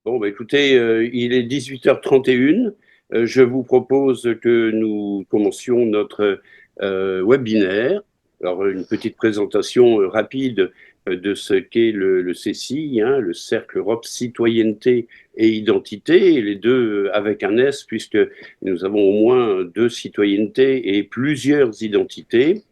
Bon, bah, écoutez, il est 18h31. Je vous propose que nous commencions notre webinaire. Alors, une petite présentation rapide de ce qu'est le CCI, hein, le Cercle Europe Citoyenneté et Identité, les deux avec un S, puisque nous avons au moins deux citoyennetés et plusieurs identités.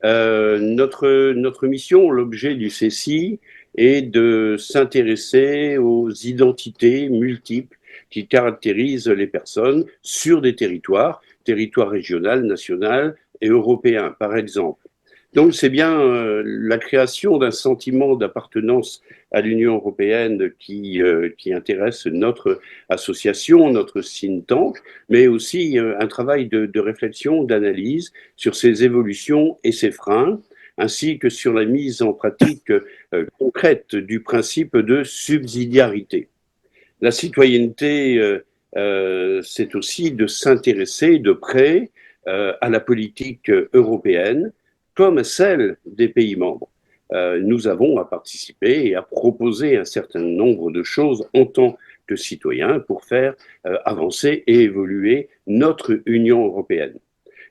Notre mission, l'objet du CCI, est de s'intéresser aux identités multiples qui caractérisent les personnes sur des territoires, territoires régionaux, national et européens, par exemple. Donc, c'est bien la création d'un sentiment d'appartenance à l'Union européenne qui intéresse notre association, notre think tank, mais aussi un travail de réflexion, d'analyse sur ces évolutions et ces freins, ainsi que sur la mise en pratique concrète du principe de subsidiarité. La citoyenneté, c'est aussi de s'intéresser de près à la politique européenne comme à celle des pays membres. Nous avons à participer et à proposer un certain nombre de choses en tant que citoyens pour faire avancer et évoluer notre Union européenne.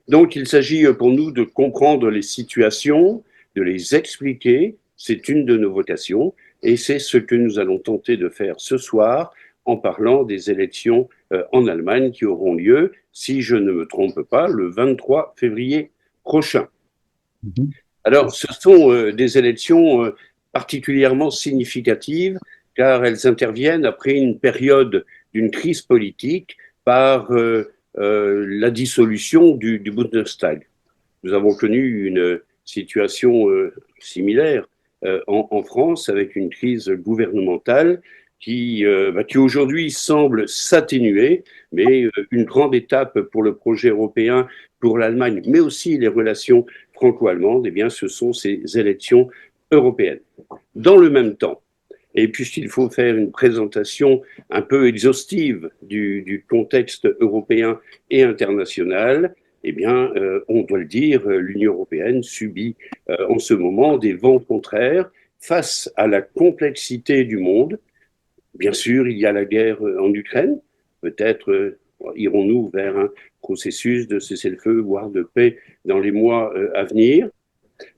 Donc, il s'agit pour nous de comprendre les situations, de les expliquer. C'est une de nos vocations et c'est ce que nous allons tenter de faire ce soir en parlant des élections en Allemagne qui auront lieu, si je ne me trompe pas, le 23 février prochain. Mhm. Alors, ce sont des élections particulièrement significatives car elles interviennent après une période d'une crise politique par la dissolution du Bundestag. Nous avons connu une situation similaire en France avec une crise gouvernementale qui aujourd'hui semble s'atténuer, mais une grande étape pour le projet européen, pour l'Allemagne, mais aussi les relations franco-allemandes, eh bien, ce sont ces élections européennes. Dans le même temps, et puisqu'il faut faire une présentation un peu exhaustive du contexte européen et international, eh bien, on doit le dire, l'Union européenne subit en ce moment des vents contraires face à la complexité du monde. Bien sûr, il y a la guerre en Ukraine. Peut-être irons-nous vers un processus de cessez-le-feu, voire de paix dans les mois à venir.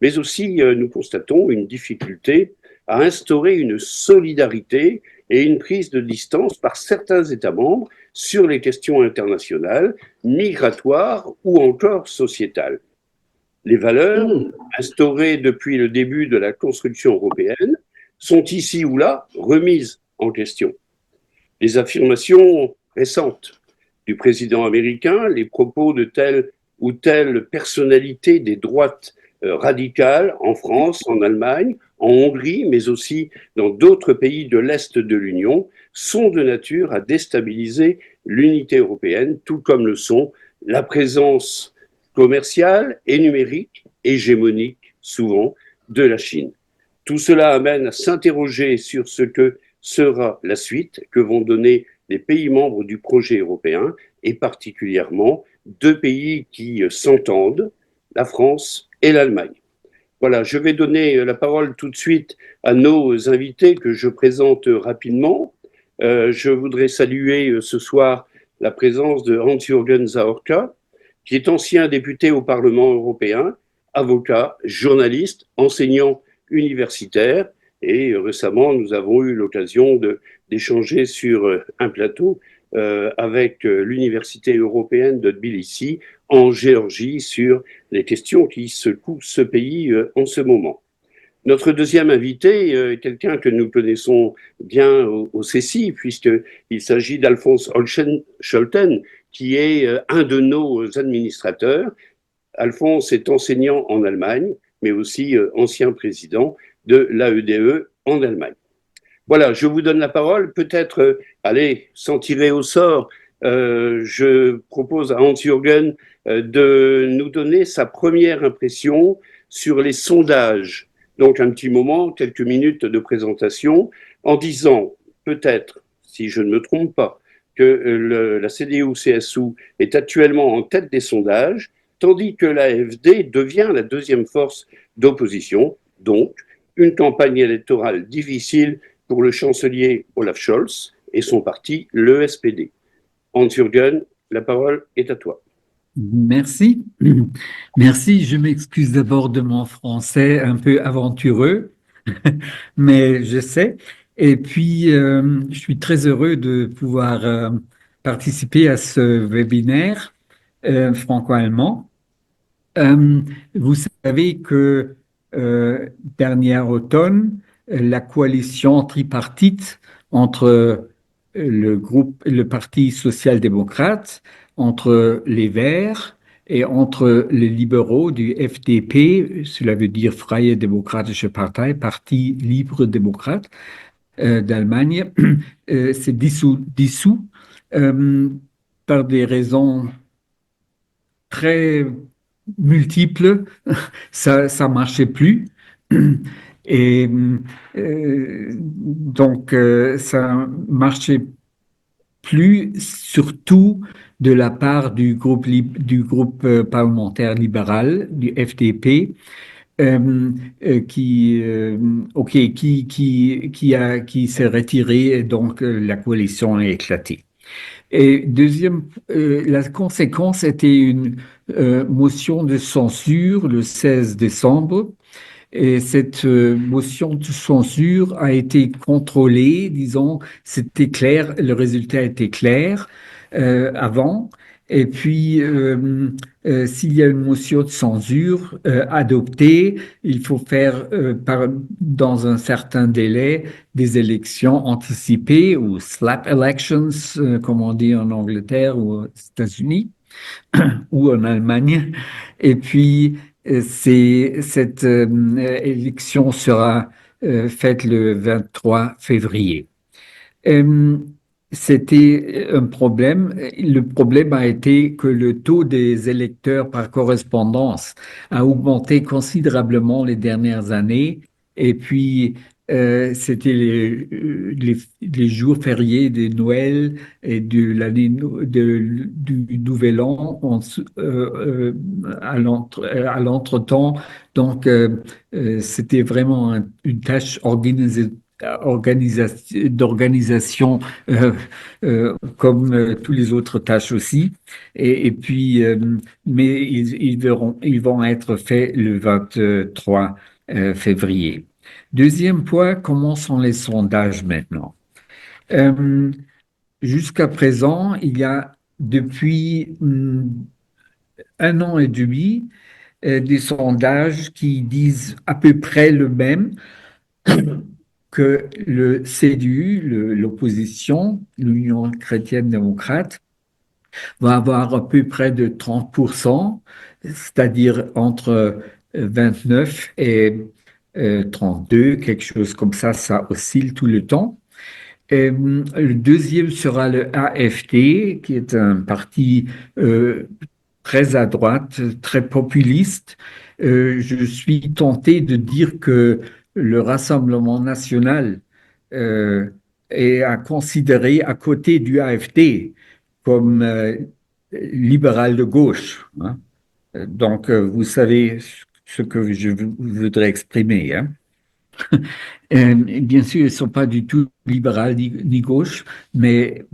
Mais aussi, nous constatons une difficulté à instaurer une solidarité et une prise de distance par certains États membres sur les questions internationales, migratoires ou encore sociétales. Les valeurs Mhm. instaurées depuis le début de la construction européenne sont ici ou là remises en question. Les affirmations récentes du président américain, les propos de telle ou telle personnalité des droites radicales en France, en Allemagne, en Hongrie, mais aussi dans d'autres pays de l'Est de l'Union, sont de nature à déstabiliser l'unité européenne, tout comme le sont la présence commerciale et numérique, hégémonique souvent, de la Chine. Tout cela amène à s'interroger sur ce que sera la suite que vont donner les pays membres du projet européen et particulièrement deux pays qui s'entendent, la France et l'Allemagne. Voilà, je vais donner la parole tout de suite à nos invités que je présente rapidement. Je voudrais saluer ce soir la présence de Hans-Jürgen Zaorka, qui est ancien député au Parlement européen, avocat, journaliste, enseignant universitaire. Et récemment, nous avons eu l'occasion d'échanger sur un plateau avec l'Université européenne de Tbilissi en Géorgie sur les questions qui secouent ce pays en ce moment. Notre deuxième invité est quelqu'un que nous connaissons bien au CECI, puisqu'il s'agit d'Alphonse Scholten, qui est un de nos administrateurs. Alphonse est enseignant en Allemagne, mais aussi ancien président de l'AEDE en Allemagne. Voilà, je vous donne la parole. Peut-être, allez, sans tirer au sort, je propose à Hans-Jürgen de nous donner sa première impression sur les sondages. Donc, un petit moment, quelques minutes de présentation, en disant peut-être, si je ne me trompe pas, que la CDU-CSU est actuellement en tête des sondages, tandis que l'AfD devient la deuxième force d'opposition. Donc, une campagne électorale difficile pour le chancelier Olaf Scholz et son parti, le SPD. Hans-Jürgen, la parole est à toi. Merci. Merci. Je m'excuse d'abord de mon français un peu aventureux, mais je sais. Et puis, je suis très heureux de pouvoir participer à ce webinaire franco-allemand. Euh, Vous savez que dernier automne, la coalition tripartite entre le Parti social-démocrate, entre les Verts et entre les libéraux du FDP, cela veut dire Freie Demokratische Partei, Parti libre-démocrate d'Allemagne, s'est dissous euh, par des raisons très multiples. Ça marchait plus. Et donc, ça marchait plus, surtout de la part du groupe parlementaire libéral, du FDP, euh, qui s'est retiré et donc la coalition a éclaté. Et deuxième, la conséquence était une motion de censure le 16 décembre. Et cette motion de censure a été contrôlée, disons, c'était clair, le résultat était clair avant. Et puis, s'il y a une motion de censure adoptée, il faut faire dans un certain délai des élections anticipées ou slap elections, comme on dit en Angleterre ou aux États-Unis ou en Allemagne. Et puis, cette élection sera faite le 23 février. Euh, C'était un problème. Le problème a été que le taux des électeurs par correspondance a augmenté considérablement les dernières années. Et puis, c'était les jours fériés de Noël et du Nouvel An à l'entretemps. Donc, c'était vraiment une tâche d'organisation comme tous les autres tâches aussi. Et puis, mais ils vont être faits le 23 février. Deuxième point, comment sont les sondages maintenant? Euh, Jusqu'à présent, il y a depuis un an et demi des sondages qui disent à peu près le même que le CDU, l'opposition, l'Union chrétienne-démocrate, va avoir à peu près de 30%, c'est-à-dire entre 29 et 32, quelque chose comme ça oscille tout le temps. Et, le deuxième sera le AfD, qui est un parti très à droite, très populiste. Je suis tenté de dire que le Rassemblement national euh, est à considérer à côté du AfD comme libéral de gauche, hein. Donc, vous savez ce que je voudrais exprimer, hein. Bien sûr, ils ne sont pas du tout libérales ni gauche, mais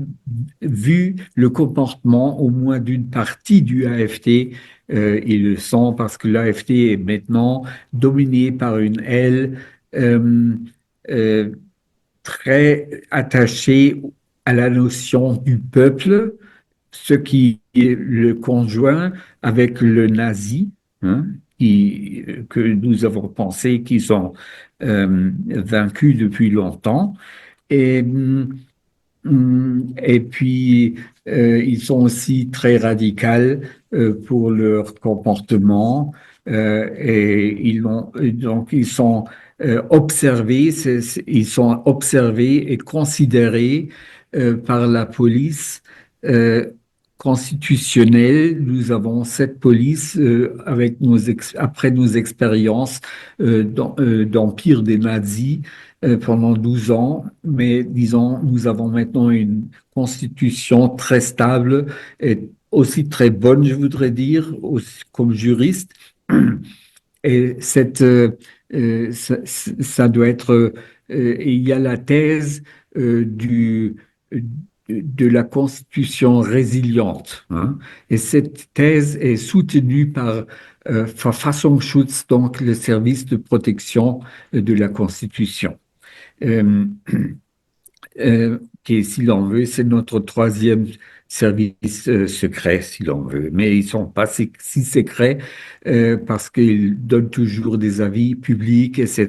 vu le comportement au moins d'une partie du AfD, ils le sont parce que l'AfD est maintenant dominé par une aile euh, euh, très attachée à la notion du peuple, ce qui est le conjoint avec le nazi, hein, que nous avons pensé qu'ils ont vaincus depuis longtemps. Et, et puis, ils sont aussi très radicaux pour leur comportement et donc ils sont observés, ils sont observés et considérés par la police euh, constitutionnelle. Nous avons cette police avec après nos expériences d'empire des nazis pendant 12 ans, mais disons, nous avons maintenant une constitution très stable et aussi très bonne, je voudrais dire, aussi, comme juriste. Et ça doit être. Il y a la thèse du de la Constitution résiliente, hein. Et cette thèse est soutenue par Verfassungsschutz, donc le service de protection de la Constitution. Euh, qui, si l'on veut, c'est notre troisième service secret, si l'on veut. Mais ils sont pas si secrets parce qu'ils donnent toujours des avis publics, etc.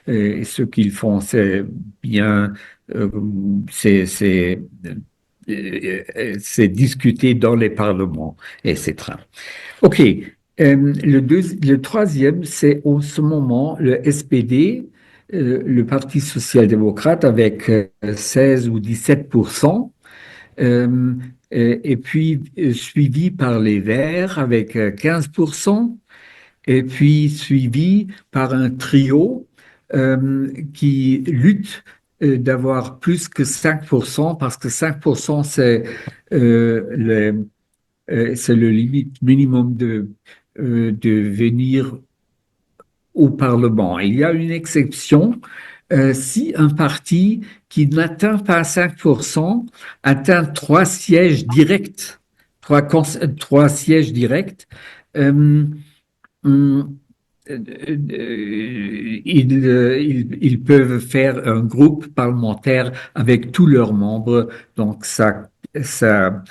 Et ce qu'ils font, c'est bien, euh, c'est c'est c'est discuté dans les parlements, etc. OK. Le troisième, c'est en ce moment le SPD, le Parti social-démocrate, avec 16 ou 17%, euh, et puis suivi par les Verts avec 15%, et puis suivi par un trio qui lutte d'avoir plus que 5%, parce que 5%, le, c'est le limite minimum de venir au Parlement. Il y a une exception si un parti qui n'atteint pas 5% atteint trois sièges directs, trois sièges directs, euh, hum, ils peuvent faire un groupe parlementaire avec tous leurs membres. Donc, ça, ça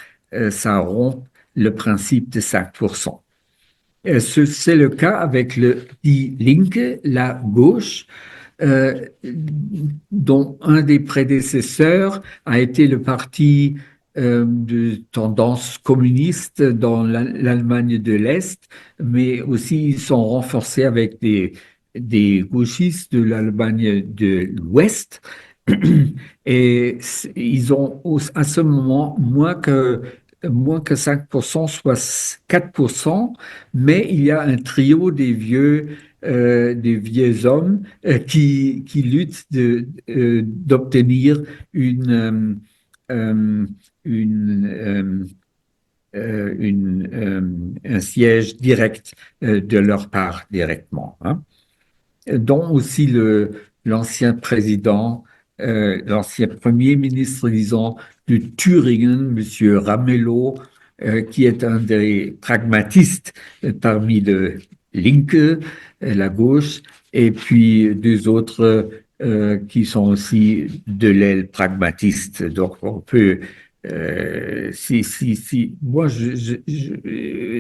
rompt le principe de 5%. C'est le cas avec le Die Linke, la gauche, euh, dont un des prédécesseurs a été le parti de tendance communiste dans l'Allemagne de l'Est, mais aussi ils sont renforcés avec des gauchistes de l'Allemagne de l'Ouest. Et ils ont à ce moment moins que 5%, soit 4%, mais il y a un trio des vieux hommes qui luttent d'obtenir euh, une, euh, un siège direct de leur part directement, hein. Dont aussi l'ancien président, l'ancien premier ministre, disons, de Thüringen, Monsieur Ramelow, qui est un des pragmatistes parmi le Linke, la gauche, et puis deux autres qui sont aussi de l'aile pragmatiste. Donc on peut, moi,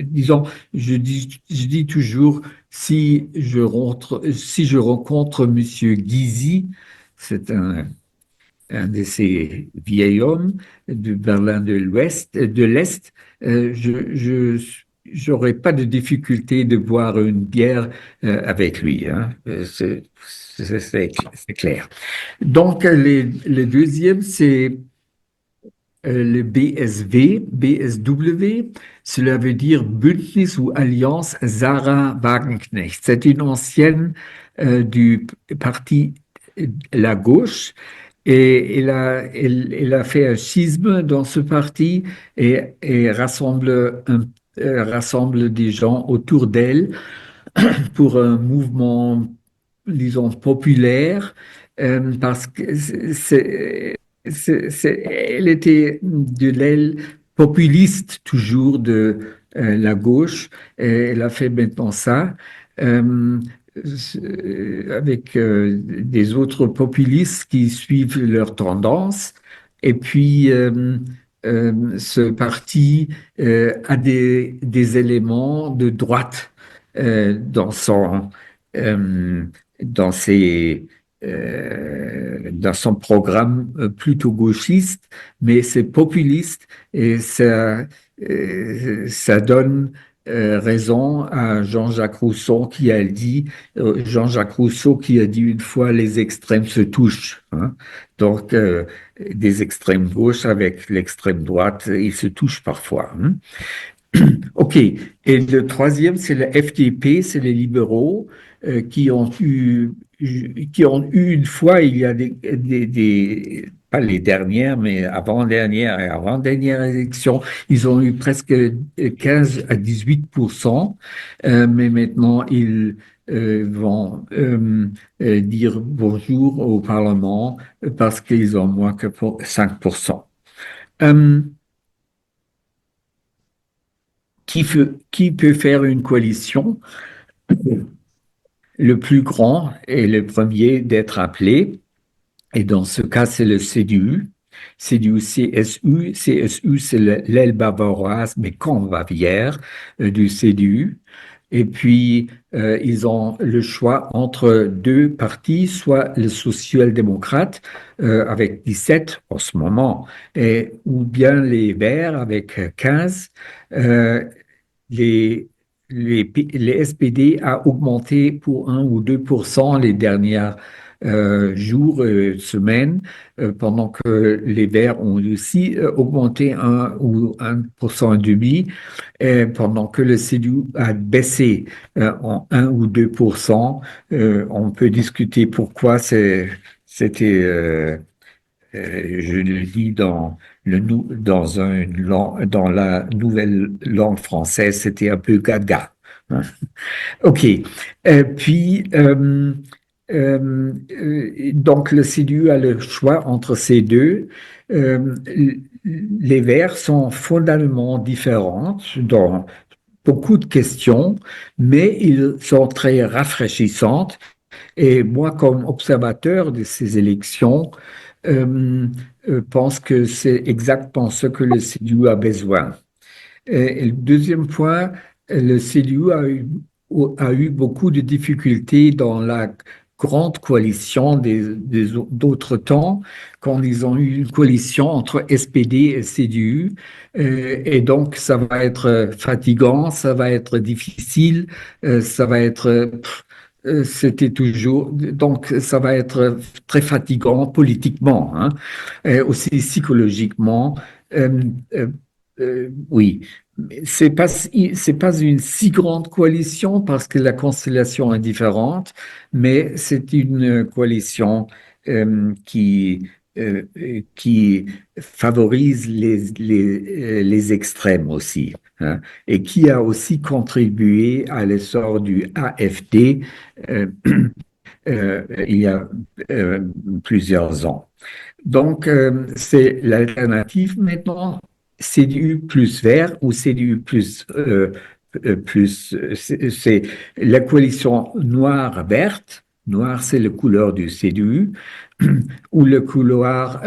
disons, je dis toujours, si je rencontre Monsieur Gysi, c'est un de ces vieils hommes de Berlin de l'Est, j'aurais pas de difficulté de boire une bière avec lui, hein. C'est clair. Donc, le deuxième, c'est le BSW, cela veut dire Bündnis ou Alliance Sarah Wagenknecht. C'est une ancienne du parti La Gauche et elle a fait un schisme dans ce parti et rassemble des gens autour d'elle pour un mouvement, disons, populaire, parce que elle était de l'aile populiste toujours de la gauche, et elle a fait maintenant ça. Euh, Avec des autres populistes qui suivent leur tendance. Et puis, ce parti a des éléments de droite dans euh, dans dans son programme plutôt gauchiste, mais c'est populiste et ça donne raison à Jean-Jacques Rousseau qui a dit, Jean-Jacques Rousseau qui a dit une fois, les extrêmes se touchent, hein. Donc, des extrêmes gauche avec l'extrême droite, ils se touchent parfois, hein. OK. Et le troisième, c'est le FDP, c'est les libéraux qui ont eu une fois, il y a pas les dernières, mais avant-dernière et avant-dernière élection, ils ont eu presque 15 à 18%, mais maintenant vont dire bonjour au Parlement parce qu'ils ont moins que 5%. Euh, qui peut faire une coalition? Le plus grand est le premier d'être appelé, et dans ce cas, c'est le CDU. CDU-CSU. CSU, c'est l'aile bavaroise, mais qu'en Bavière, du CDU. Et puis, ils ont le choix entre deux partis, soit le social-démocrate, avec 17 en ce moment, ou bien les Verts avec 15. Euh, les, les SPD a augmenté pour 1 ou 2% les derniers jours, semaines, pendant que les Verts ont aussi augmenté 1 ou 1,5%, pendant que le CDU a baissé en 1 ou 2%. On peut discuter pourquoi c'était je le dis dans la nouvelle langue française, c'était un peu gaga. Hein. OK. Puis, donc, le CDU a le choix entre ces deux. Euh, les Verts sont fondamentalement différents dans beaucoup de questions, mais ils sont très rafraîchissants. Et moi, comme observateur de ces élections, euh, pense que c'est exactement ce que le CDU a besoin. Et le deuxième point, le CDU a eu beaucoup de difficultés dans la grande coalition d'autres temps, quand ils ont eu une coalition entre SPD et CDU. Et donc, ça va être fatigant, ça va être difficile, ça va être... c'était toujours... Donc, ça va être très fatigant politiquement, hein, et aussi psychologiquement. Euh, euh, oui, c'est pas une si grande coalition parce que la constellation est différente, mais c'est une coalition qui favorise les extrêmes aussi, hein, et qui a aussi contribué à l'essor du AfD euh, il y a euh, plusieurs ans. Donc, c'est l'alternative maintenant, CDU plus vert ou CDU c'est la coalition noire-verte. Noir, c'est la couleur du CDU, ou le couloir,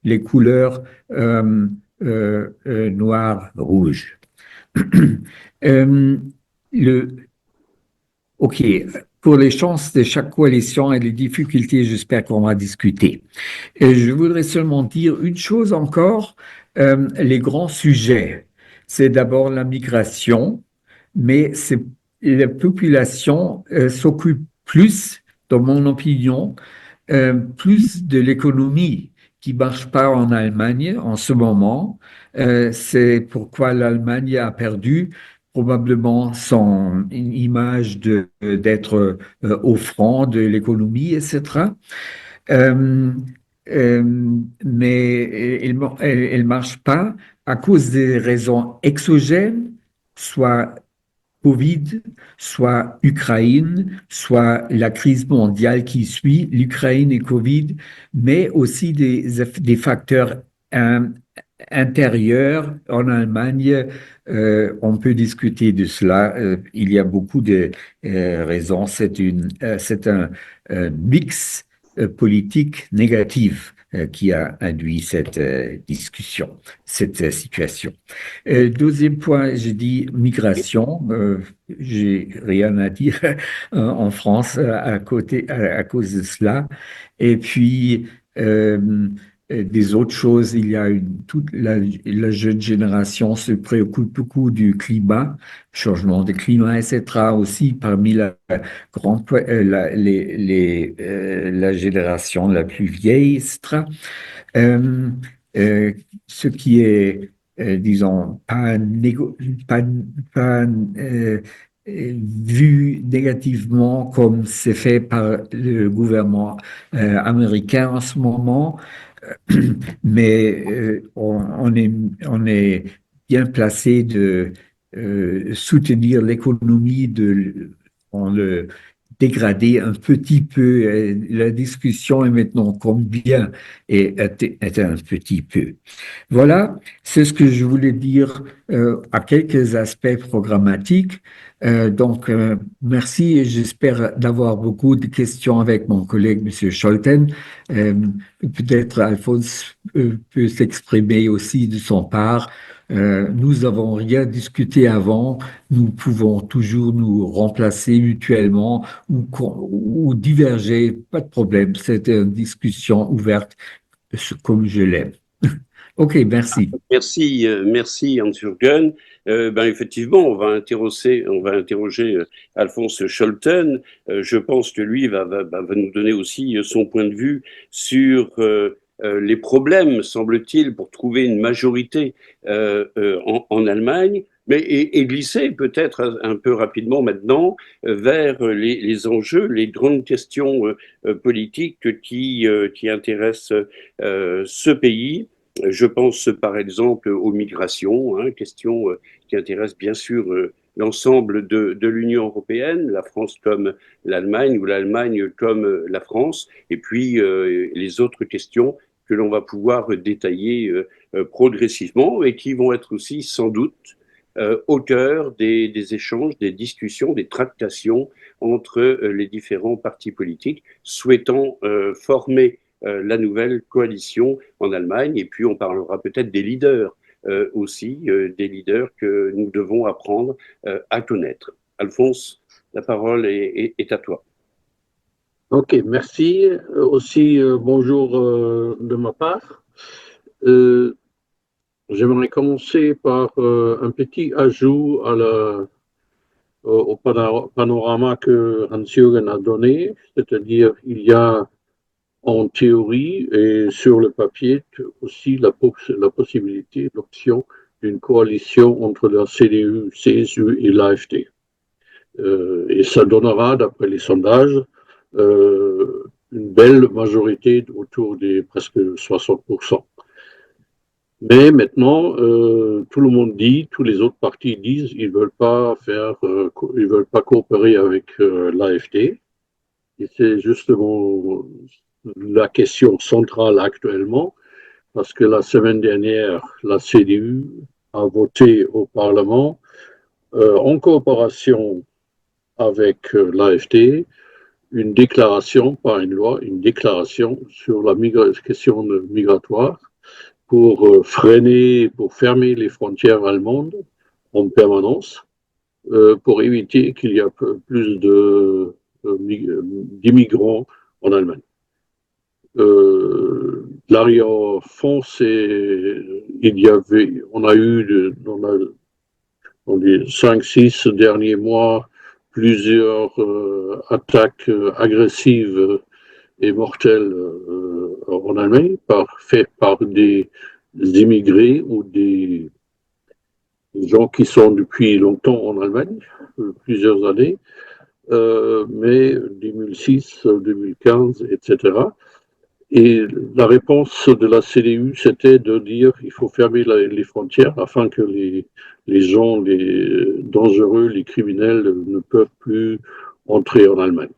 les couleurs noir-rouge. Euh, le, OK. Pour les chances de chaque coalition et les difficultés, j'espère qu'on va discuter. Et je voudrais seulement dire une chose encore, les grands sujets. C'est d'abord la migration, mais la population s'occupe plus, dans mon opinion, plus de l'économie qui marche pas en Allemagne en ce moment. C'est pourquoi l'Allemagne a perdu probablement son image d'être au front de l'économie, etc. Euh, euh, mais elle marche pas à cause des raisons exogènes, soit Covid, soit Ukraine, soit la crise mondiale qui suit l'Ukraine et Covid, mais aussi des facteurs euh, intérieurs en Allemagne. On peut discuter de cela. Il y a beaucoup de raisons. C'est un mix politique négatif qui a induit cette discussion, cette situation. Deuxième point, j'ai dit migration. J'ai rien à dire en France à cause de cela. Et puis, des autres choses, il y a toute la jeune génération se préoccupe beaucoup du climat, changement de climat, etc. Aussi parmi la génération la plus vieille, etc. Euh, euh, ce qui est, disons, pas, pas, vu négativement comme c'est fait par le gouvernement américain en ce moment, mais on est bien placé soutenir l'économie en le dégrader un petit peu. La discussion est maintenant combien est un petit peu. Voilà, c'est ce que je voulais dire à quelques aspects programmatiques. Merci et j'espère d'avoir beaucoup de questions avec mon collègue, M. Scholten. Euh, Peut-être Alphonse peut s'exprimer aussi de son part. Nous n'avons rien discuté avant. Nous pouvons toujours nous remplacer mutuellement ou diverger. Pas de problème. C'est une discussion ouverte comme je l'aime. OK, merci. Merci Hans-Jürgen. Effectivement, on va interroger Alphonse Scholten. Je pense que lui va nous donner aussi son point de vue sur les problèmes, semble-t-il, pour trouver une majorité en Allemagne, mais et glisser peut-être un peu rapidement maintenant vers les enjeux, les grandes questions politiques qui intéressent ce pays. Je pense par exemple aux migrations, hein, question qui intéresse bien sûr l'ensemble de l'Union européenne, la France comme l'Allemagne ou l'Allemagne comme la France, et puis les autres questions que l'on va pouvoir détailler progressivement et qui vont être aussi sans doute au cœur des échanges, des discussions, des tractations entre les différents partis politiques souhaitant former la nouvelle coalition en Allemagne. Et puis, on parlera peut-être des leaders aussi, des leaders que nous devons apprendre à connaître. Alphonse, la parole est à toi. Ok, merci. Bonjour de ma part. J'aimerais commencer par un petit ajout au panorama que Hans-Jürgen a donné, c'est-à-dire il y a en théorie et sur le papier aussi la possibilité, l'option d'une coalition entre la CDU, CSU et l'AfD. Et ça donnera, d'après les sondages, une belle majorité autour des presque 60%. Mais maintenant, tout le monde dit, tous les autres partis disent, ils veulent pas coopérer avec l'AfD. Et c'est justement la question centrale actuellement, parce que la semaine dernière, la CDU a voté au Parlement en coopération avec l'AfD une déclaration, pas une loi, une déclaration sur la question migratoire pour fermer les frontières allemandes en permanence, pour éviter qu'il y ait plus d'immigrants en Allemagne. L'arrière-fond, on a eu dans les 5-6 derniers mois plusieurs attaques agressives et mortelles en Allemagne, faites par des immigrés ou des gens qui sont depuis longtemps en Allemagne, plusieurs années, mais 2006, 2015, etc. Et la réponse de la CDU, c'était de dire qu'il faut fermer les frontières afin que les gens, les dangereux, les criminels ne peuvent plus entrer en Allemagne.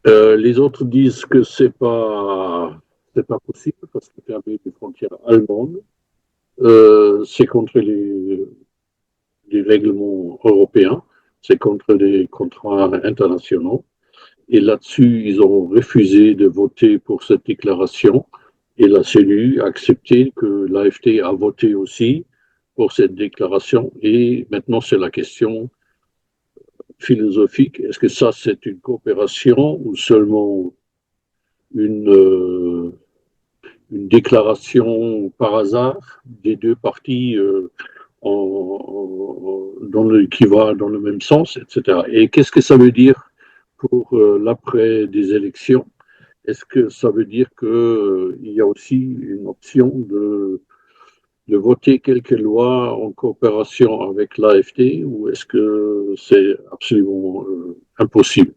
Les autres disent que c'est pas possible parce que fermer les frontières allemandes, c'est contre les règlements européens, c'est contre les contrats internationaux. Et là-dessus, ils ont refusé de voter pour cette déclaration. Et la CDU a accepté que l'AfD a voté aussi pour cette déclaration. Et maintenant, c'est la question philosophique. Est-ce que ça, c'est une coopération ou seulement une déclaration par hasard des deux partis qui va dans le même sens, etc. Et qu'est-ce que ça veut dire pour l'après des élections? Est-ce que ça veut dire qu'il y a aussi une option de voter quelques lois en coopération avec l'AfD ou est-ce que c'est absolument impossible?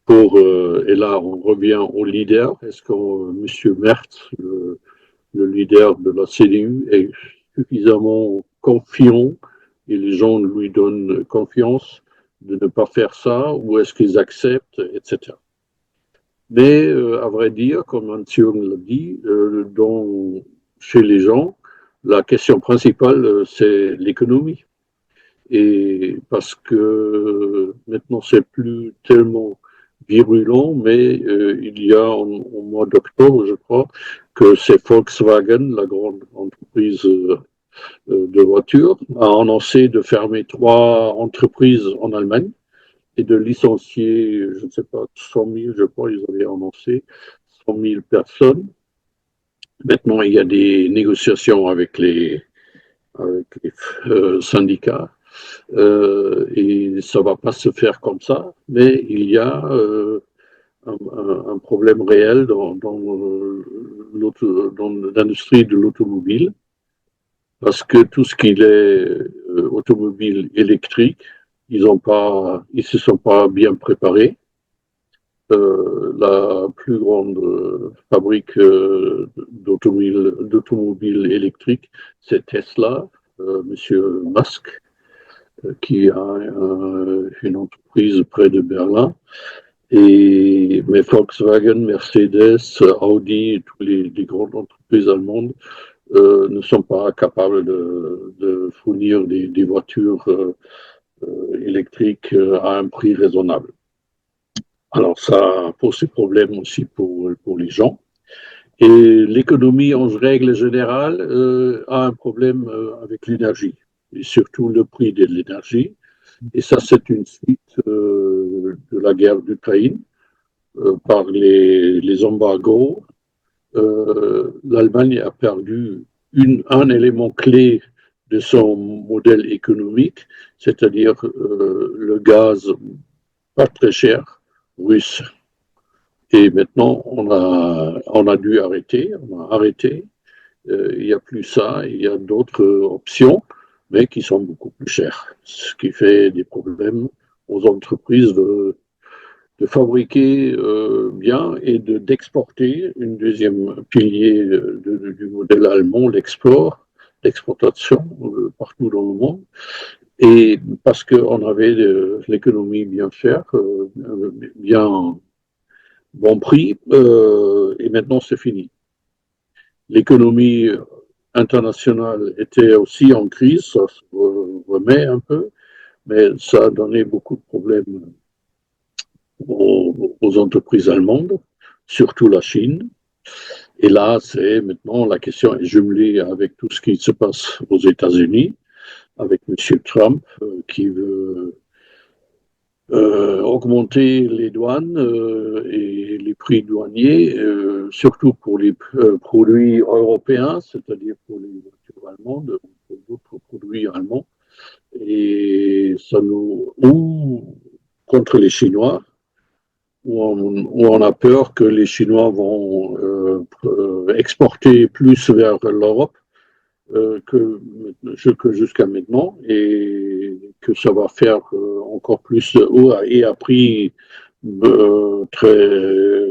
Et là, on revient au leader. Est-ce que M. Merz, le leader de la CDU, est suffisamment confiant et les gens lui donnent confiance de ne pas faire ça, ou est-ce qu'ils acceptent, etc. Mais à vrai dire, comme Hans-Jürgen l'a dit, chez les gens, la question principale, c'est l'économie. Et parce que maintenant, c'est plus tellement virulent, mais il y a au mois d'octobre, je crois, que c'est Volkswagen, la grande entreprise de voitures, a annoncé de fermer 3 entreprises en Allemagne et de licencier, je ne sais pas, 100 000, je crois, ils avaient annoncé 100 000 personnes. Maintenant, il y a des négociations avec les syndicats. Et ça ne va pas se faire comme ça, mais il y a un problème réel dans l'industrie de l'automobile, parce que tout ce qui est automobile électrique, ils se sont pas bien préparés. La plus grande fabrique d'automobiles électriques, c'est Tesla, Monsieur Musk, qui a une entreprise près de Berlin. Mais Volkswagen, Mercedes, Audi, toutes les grandes entreprises allemandes ne sont pas capables de fournir des voitures électriques à un prix raisonnable. Alors ça pose des problèmes aussi pour les gens. Et l'économie, en règle générale, a un problème avec l'énergie, et surtout le prix de l'énergie. Et ça, c'est une suite de la guerre d'Ukraine par les embargos. L'Allemagne a perdu un élément clé de son modèle économique, c'est-à-dire le gaz pas très cher russe. Et maintenant, on a dû arrêter, on a arrêté. Il n'y a plus ça, il y a d'autres options, mais qui sont beaucoup plus chères, ce qui fait des problèmes aux entreprises de fabriquer bien et d'exporter. Une deuxième pilier du modèle allemand, l'exportation partout dans le monde. Et parce qu'on avait l'économie bien chère, bien bon prix, et maintenant c'est fini. L'économie internationale était aussi en crise, ça se remet un peu, mais ça a donné beaucoup de problèmes aux entreprises allemandes, surtout la Chine. Et là, maintenant, la question est jumelée avec tout ce qui se passe aux États-Unis, avec M. Trump qui veut augmenter les douanes et les prix douaniers, surtout pour les produits européens, c'est-à-dire pour les voitures allemandes, pour d'autres produits allemands, et ou contre les Chinois, où on a peur que les Chinois vont exporter plus vers l'Europe que jusqu'à maintenant, et que ça va faire encore plus et à prix très,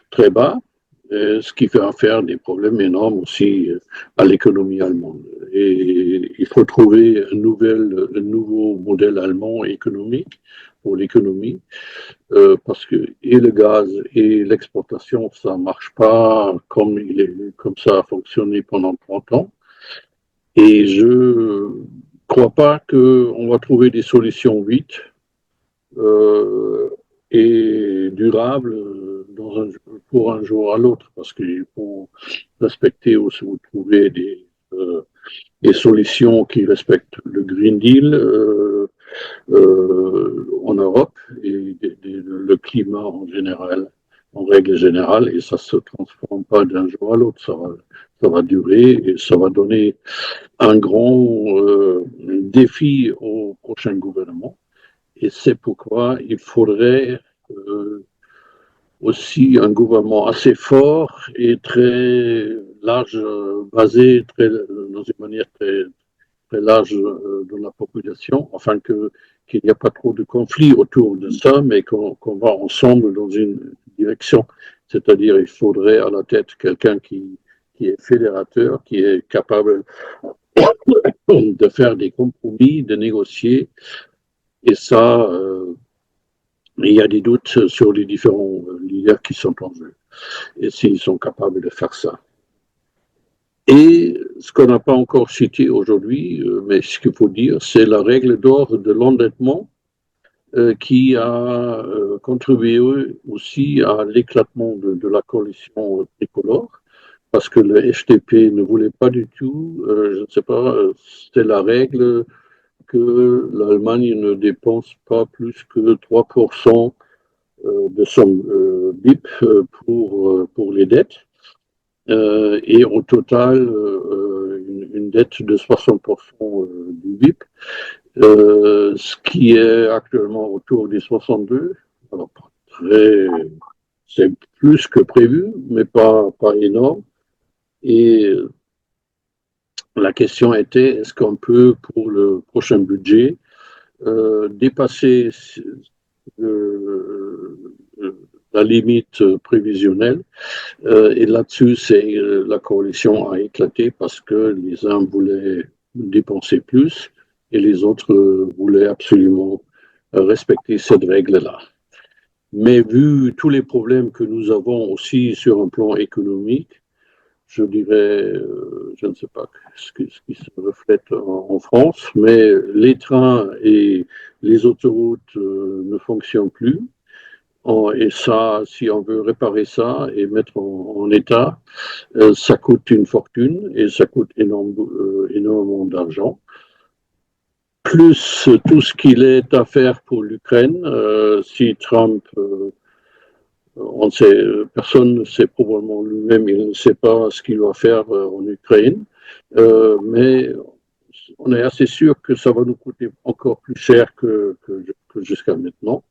très bas, ce qui va faire des problèmes énormes aussi à l'économie allemande. Et il faut trouver un nouveau modèle allemand économique pour l'économie, parce que et le gaz et l'exportation, ça ne marche pas comme ça a fonctionné pendant 30 ans. Et je ne crois pas qu'on va trouver des solutions vite et durables pour un jour à l'autre, parce qu'il faut respecter aussi, vous trouver des solutions qui respectent le Green Deal en Europe et le climat en règle générale, et ça ne se transforme pas d'un jour à l'autre, ça va durer et ça va donner un grand défi au prochain gouvernement. Et c'est pourquoi il faudrait aussi un gouvernement assez fort et très large, basé dans une manière très, très large de la population, afin qu'il n'y a pas trop de conflits autour de ça, mais qu'on va ensemble dans une direction. C'est-à-dire il faudrait à la tête quelqu'un qui est fédérateur, qui est capable de faire des compromis, de négocier. Et ça, il y a des doutes sur les différents leaders qui sont en jeu et s'ils sont capables de faire ça. Et ce qu'on n'a pas encore cité aujourd'hui, mais ce qu'il faut dire, c'est la règle d'or de l'endettement qui a contribué aussi à l'éclatement de la coalition tricolore, parce que le FDP ne voulait pas du tout, je ne sais pas, c'était la règle que l'Allemagne ne dépense pas plus que 3% de son BIP pour les dettes. Et au total, une dette de 60% du BIP, ce qui est actuellement autour des 62. Alors, c'est plus que prévu, mais pas énorme. Et la question était, est-ce qu'on peut, pour le prochain budget, dépasser la limite prévisionnelle. Et là-dessus, la coalition a éclaté parce que les uns voulaient dépenser plus et les autres voulaient absolument respecter cette règle-là. Mais vu tous les problèmes que nous avons aussi sur un plan économique, je dirais, je ne sais pas ce qui se reflète en France, mais les trains et les autoroutes ne fonctionnent plus. Et ça, si on veut réparer ça et mettre en état, ça coûte une fortune et ça coûte énormément d'argent. Plus tout ce qu'il est à faire pour l'Ukraine, si Trump, on sait, personne ne sait, probablement lui-même, il ne sait pas ce qu'il va faire en Ukraine, mais on est assez sûr que ça va nous coûter encore plus cher que jusqu'à maintenant.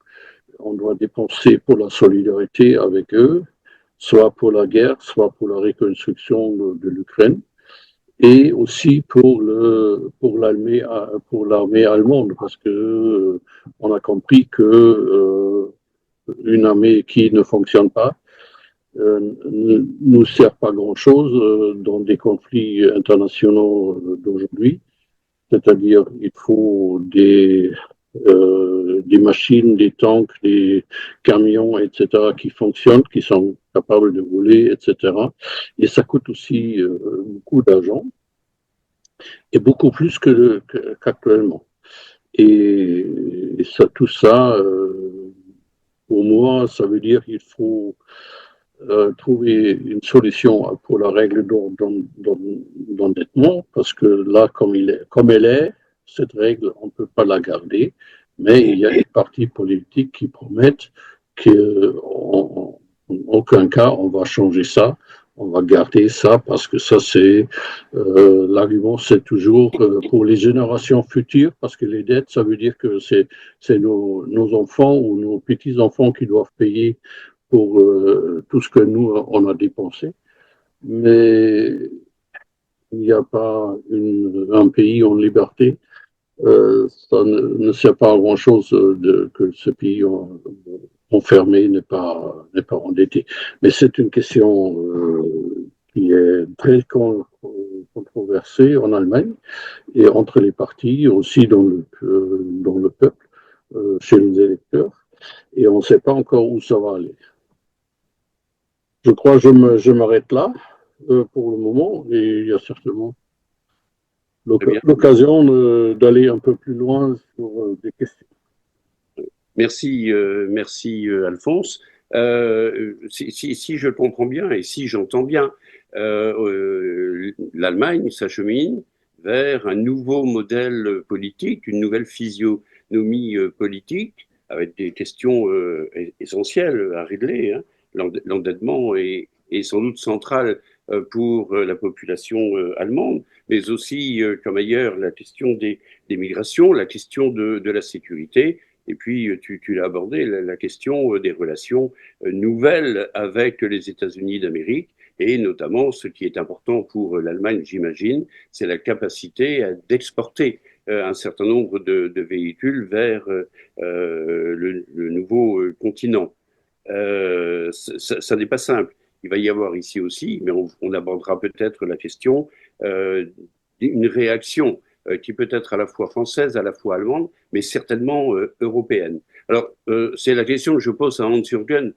On doit dépenser pour la solidarité avec eux, soit pour la guerre, soit pour la reconstruction de l'Ukraine, et aussi pour l'armée allemande, parce que on a compris que une armée qui ne fonctionne pas ne nous sert pas grand-chose dans des conflits internationaux d'aujourd'hui. C'est-à-dire, il faut des machines, des tanks, des camions, etc., qui fonctionnent, qui sont capables de rouler, etc. Et ça coûte aussi beaucoup d'argent, et beaucoup plus qu'actuellement. Et ça, tout ça, pour moi, ça veut dire qu'il faut trouver une solution pour la règle d'endettement, parce que là, comme elle est, cette règle, on ne peut pas la garder, mais il y a des partis politiques qui promettent qu'en aucun cas on va changer ça, on va garder ça, parce que ça, c'est l'argument, c'est toujours pour les générations futures, parce que les dettes, ça veut dire que c'est nos enfants ou nos petits-enfants qui doivent payer pour tout ce que nous, on a dépensé. Mais il n'y a pas un pays en liberté. Ça ne sert pas à grand-chose que ce pays enfermé n'est pas endetté. Mais c'est une question qui est très controversée en Allemagne et entre les partis, aussi dans le peuple, chez les électeurs. Et on ne sait pas encore où ça va aller. Je crois que je m'arrête là pour le moment, et il y a certainement l'occasion d'aller un peu plus loin sur des questions. Merci, Alphonse. Si je comprends bien et si j'entends bien, l'Allemagne s'achemine vers un nouveau modèle politique, une nouvelle physionomie politique, avec des questions essentielles à régler, hein. L'endettement est sans doute central pour la population allemande, mais aussi, comme ailleurs, la question des migrations, la question de la sécurité. Et puis, tu l'as abordé, la question des relations nouvelles avec les États-Unis d'Amérique, et notamment ce qui est important pour l'Allemagne, j'imagine, c'est la capacité d'exporter un certain nombre de véhicules vers le nouveau continent. Ça n'est pas simple. Il va y avoir ici aussi, mais on abordera peut-être la question une réaction qui peut être à la fois française, à la fois allemande, mais certainement européenne. Alors, c'est la question que je pose à Hans-Jürgen.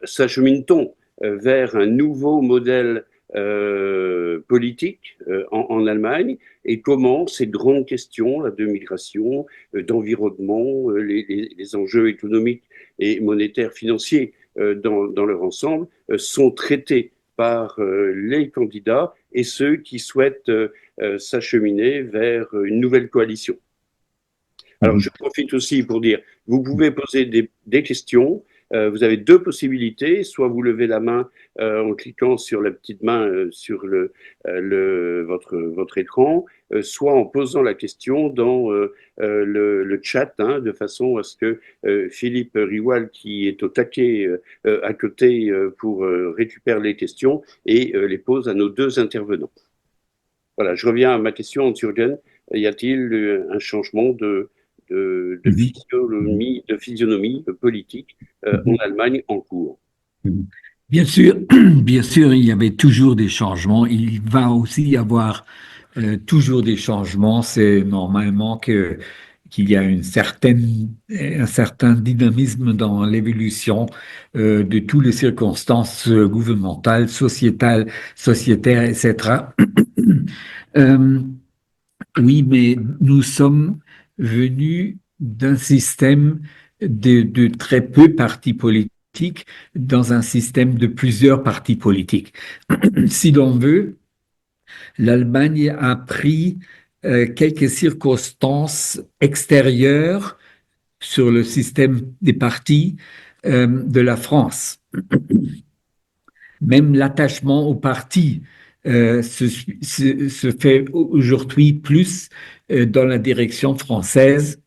S'achemine-t-on vers un nouveau modèle politique en Allemagne, et comment ces grandes questions là, de migration, d'environnement, les enjeux économiques et monétaires, financiers dans leur ensemble sont traités par les candidats et ceux qui souhaitent s'acheminer vers une nouvelle coalition. Alors, je profite aussi pour dire, vous pouvez poser des questions. Vous avez deux possibilités. Soit vous levez la main en cliquant sur la petite main sur votre écran, soit en posant la question dans le chat, hein, de façon à ce que Philippe Riwal, qui est au taquet à côté pour récupérer les questions et les pose à nos deux intervenants. Voilà, je reviens à ma question, Hans-Jürgen. Y a-t-il un changement de physionomie politique en Allemagne en cours? Bien sûr, bien sûr, il y avait toujours des changements. Il va aussi y avoir toujours des changements. C'est normalement qu'il y a un certain dynamisme dans l'évolution de toutes les circonstances gouvernementales, sociétaires, etc. Euh, oui, mais nous sommes venus d'un système de très peu partis politiques dans un système de plusieurs partis politiques. Si l'on veut, l'Allemagne a pris quelques circonstances extérieures sur le système des partis de la France. Même l'attachement au parti se fait aujourd'hui plus dans la direction française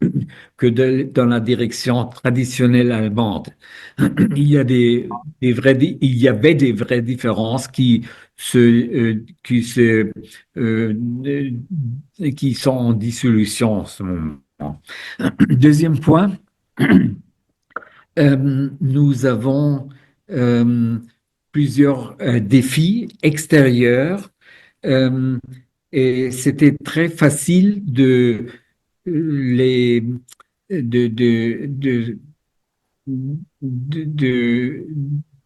que dans la direction traditionnelle allemande. Il y a il y avait des vraies différences qui sont en dissolution en ce moment. Deuxième point, nous avons plusieurs défis extérieurs et c'était très facile les de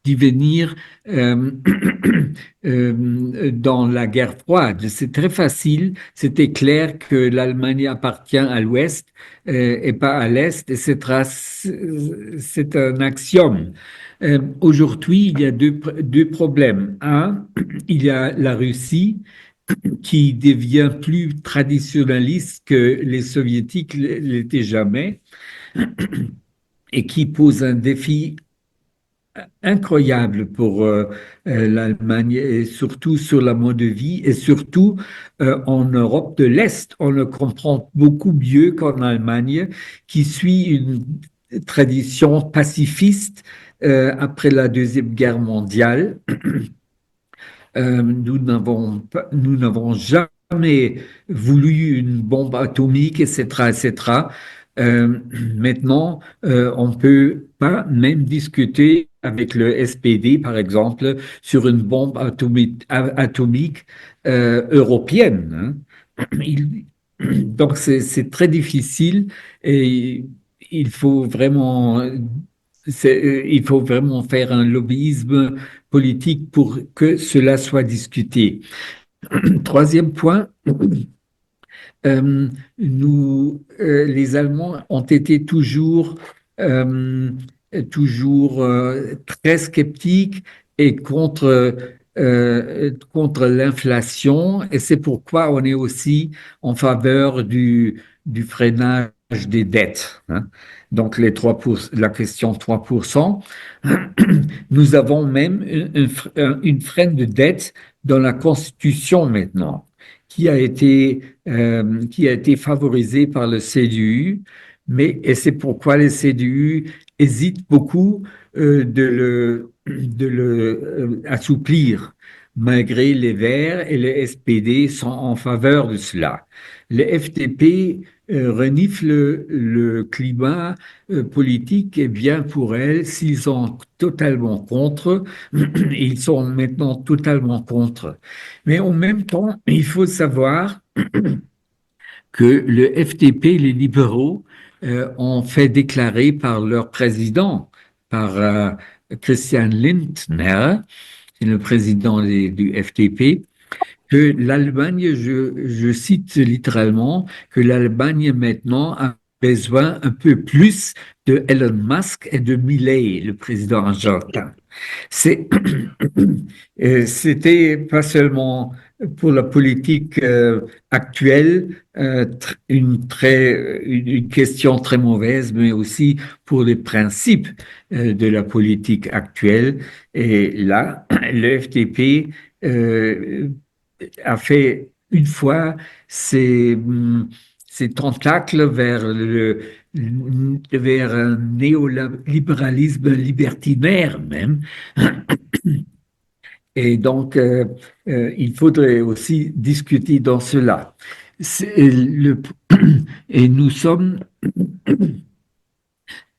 d'y venir dans la guerre froide. C'est très facile. C'était clair que l'Allemagne appartient à l'Ouest et pas à l'Est. Et c'est un axiome. Aujourd'hui, il y a deux problèmes. Un, il y a la Russie qui devient plus traditionnaliste que les Soviétiques l'étaient jamais et qui pose un défi incroyable pour l'Allemagne et surtout sur la mode de vie et surtout en Europe de l'Est. On le comprend beaucoup mieux qu'en Allemagne qui suit une tradition pacifiste après la Deuxième Guerre mondiale. Nous n'avons jamais voulu une bombe atomique, etc., etc. Maintenant, on peut pas même discuter avec le SPD, par exemple, sur une bombe atomique européenne. Hein. Donc, c'est très difficile et il faut vraiment faire un lobbyisme politique pour que cela soit discuté. Troisième point, les Allemands ont été toujours très sceptiques et contre l'inflation, et c'est pourquoi on est aussi en faveur du freinage des dettes. Hein. Donc, la question 3%. Nous avons même une freine de dette dans la Constitution maintenant, qui a été favorisée par le CDU, et c'est pourquoi le CDU hésite beaucoup de le assouplir. malgré les Verts et le SPD sont en faveur de cela. Le FDP renifle le climat politique est bien pour elle s'ils sont totalement contre. Ils sont maintenant totalement contre. Mais en même temps, il faut savoir que le FDP, les libéraux, ont fait déclarer par leur président, par Christian Lindner, c'est le président du FDP, que l'Allemagne, je cite littéralement, que l'Allemagne maintenant a besoin un peu plus de Elon Musk et de Milei, le président argentin. C'était pas seulement pour la politique actuelle une question très mauvaise, mais aussi pour les principes de la politique actuelle. Et là, le FDP a fait une fois ses tentacles vers un néolibéralisme libertinaire même. Et donc, il faudrait aussi discuter dans cela. Et nous sommes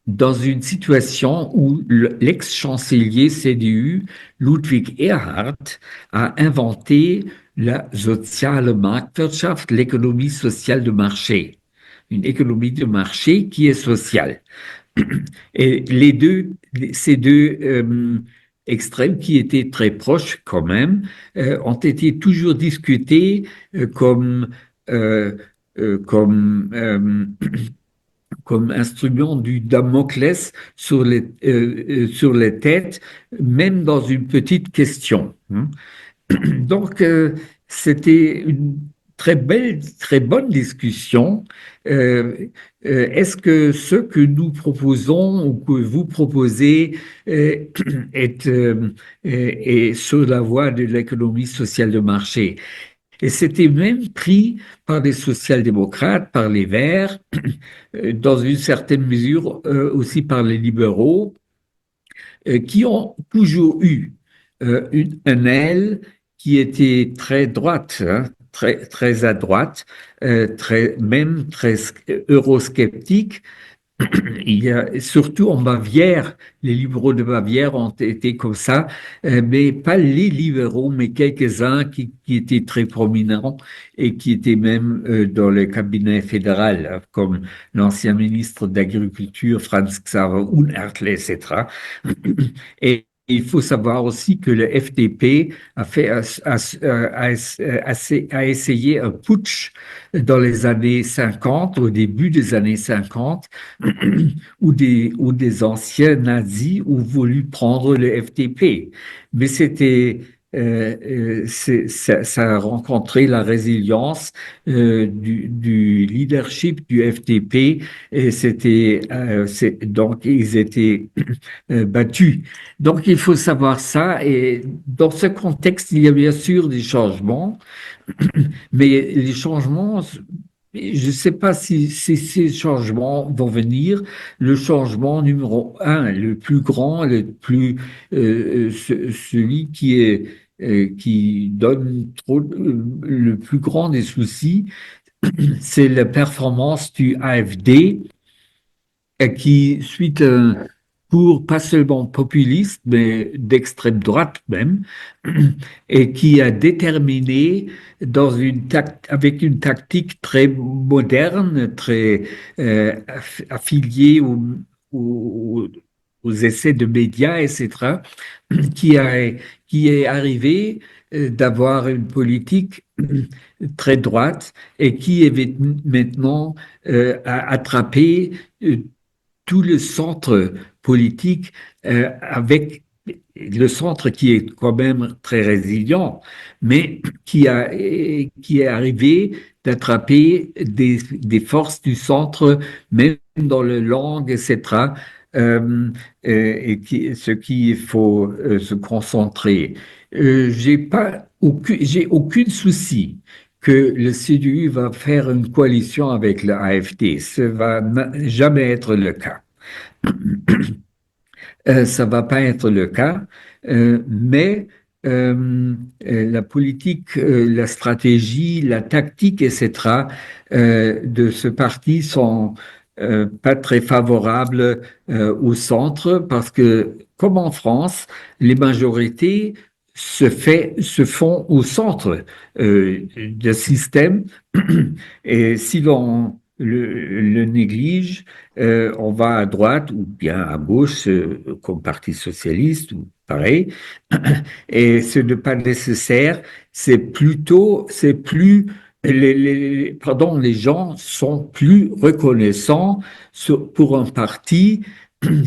dans une situation où l'ex-chancelier CDU, Ludwig Erhard, a inventé la soziale Marktwirtschaft, l'économie sociale de marché. Une économie de marché qui est sociale. Et ces deux extrêmes qui étaient très proches quand même, ont été toujours discutés comme, comme comme instrument du Damoclès sur les têtes, même dans une petite question. Donc, c'était une très bonne discussion. Est-ce que ce que nous proposons ou que vous proposez est sur la voie de l'économie sociale de marché? Et c'était même pris par les social-démocrates, par les Verts, dans une certaine mesure aussi par les libéraux, qui ont toujours eu un aile qui était très droite, hein, très à droite, même très eurosceptique. Il y a, surtout en Bavière, les libéraux de Bavière ont été comme ça, mais pas les libéraux, mais quelques-uns qui étaient très prominents et qui étaient même dans le cabinet fédéral, comme l'ancien ministre d'Agriculture, Franz Xaver Unertle, etc. Et il faut savoir aussi que le FDP a essayé un putsch dans les années 50, au début des années 50, où des anciens nazis ont voulu prendre le FDP. Mais ça a rencontré la résilience du leadership du FDP et donc ils étaient battus. Donc il faut savoir ça et dans ce contexte il y a bien sûr des changements, mais les changements, je ne sais pas si ces changements vont venir. Le changement numéro un, le plus grand, celui qui donne le plus grand des soucis, c'est la performance du AfD, qui suite à un cours pas seulement populiste, mais d'extrême droite même, et qui a déterminé avec une tactique très moderne, très affiliée aux essais de médias, etc., qui, a, qui est arrivé d'avoir une politique très droite et qui est maintenant attrapé tout le centre politique avec le centre qui est quand même très résilient, mais qui est arrivé d'attraper des forces du centre, même dans le langue, etc., ce qu'il faut se concentrer. J'ai aucun souci que le CDU va faire une coalition avec le AfD. Ça va jamais être le cas. Ça va pas être le cas, mais la politique, la stratégie, la tactique, etc. De ce parti sont pas très favorables au centre parce que, comme en France, les majorités se font au centre du système et si l'on le néglige, on va à droite ou bien à gauche, comme Parti socialiste ou pareil. Et ce n'est pas nécessaire, c'est plus, pardon, les gens sont plus reconnaissants pour un parti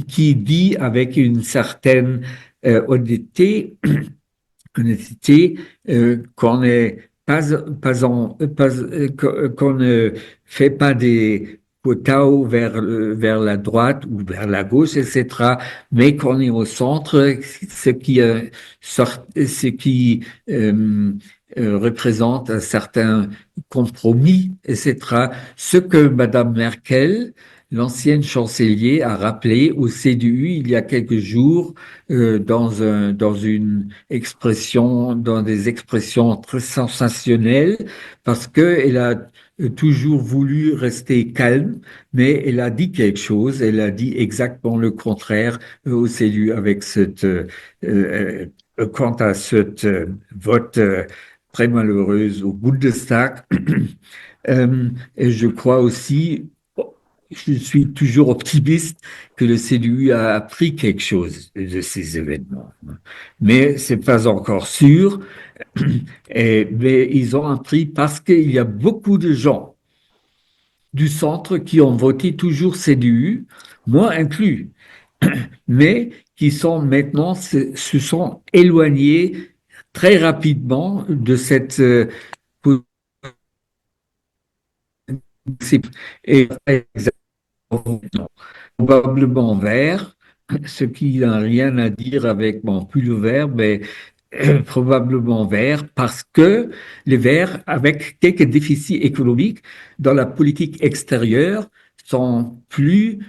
qui dit avec une certaine honnêteté, qu'on n'est qu'on ne fait pas des quotas vers la droite ou vers la gauche, etc., mais qu'on est au centre, ce qui représente un certain compromis, etc. Ce que Madame Merkel, l'ancienne chancelier, a rappelé au CDU il y a quelques jours dans une expression, dans des expressions très sensationnelles, parce qu'elle a toujours voulu rester calme, mais elle a dit quelque chose, elle a dit exactement le contraire au CDU avec quant à ce vote très malheureuse au Bundestag. Et je crois aussi, je suis toujours optimiste que le CDU a appris quelque chose de ces événements. Mais c'est pas encore sûr. Mais ils ont appris parce qu'il y a beaucoup de gens du centre qui ont voté toujours CDU, moi inclus, mais qui sont maintenant se sont éloignés très rapidement de cette et probablement vert, ce qui n'a rien à dire avec mon pull vert, mais probablement vert parce que les Verts, avec quelques déficits économiques dans la politique extérieure, sont plus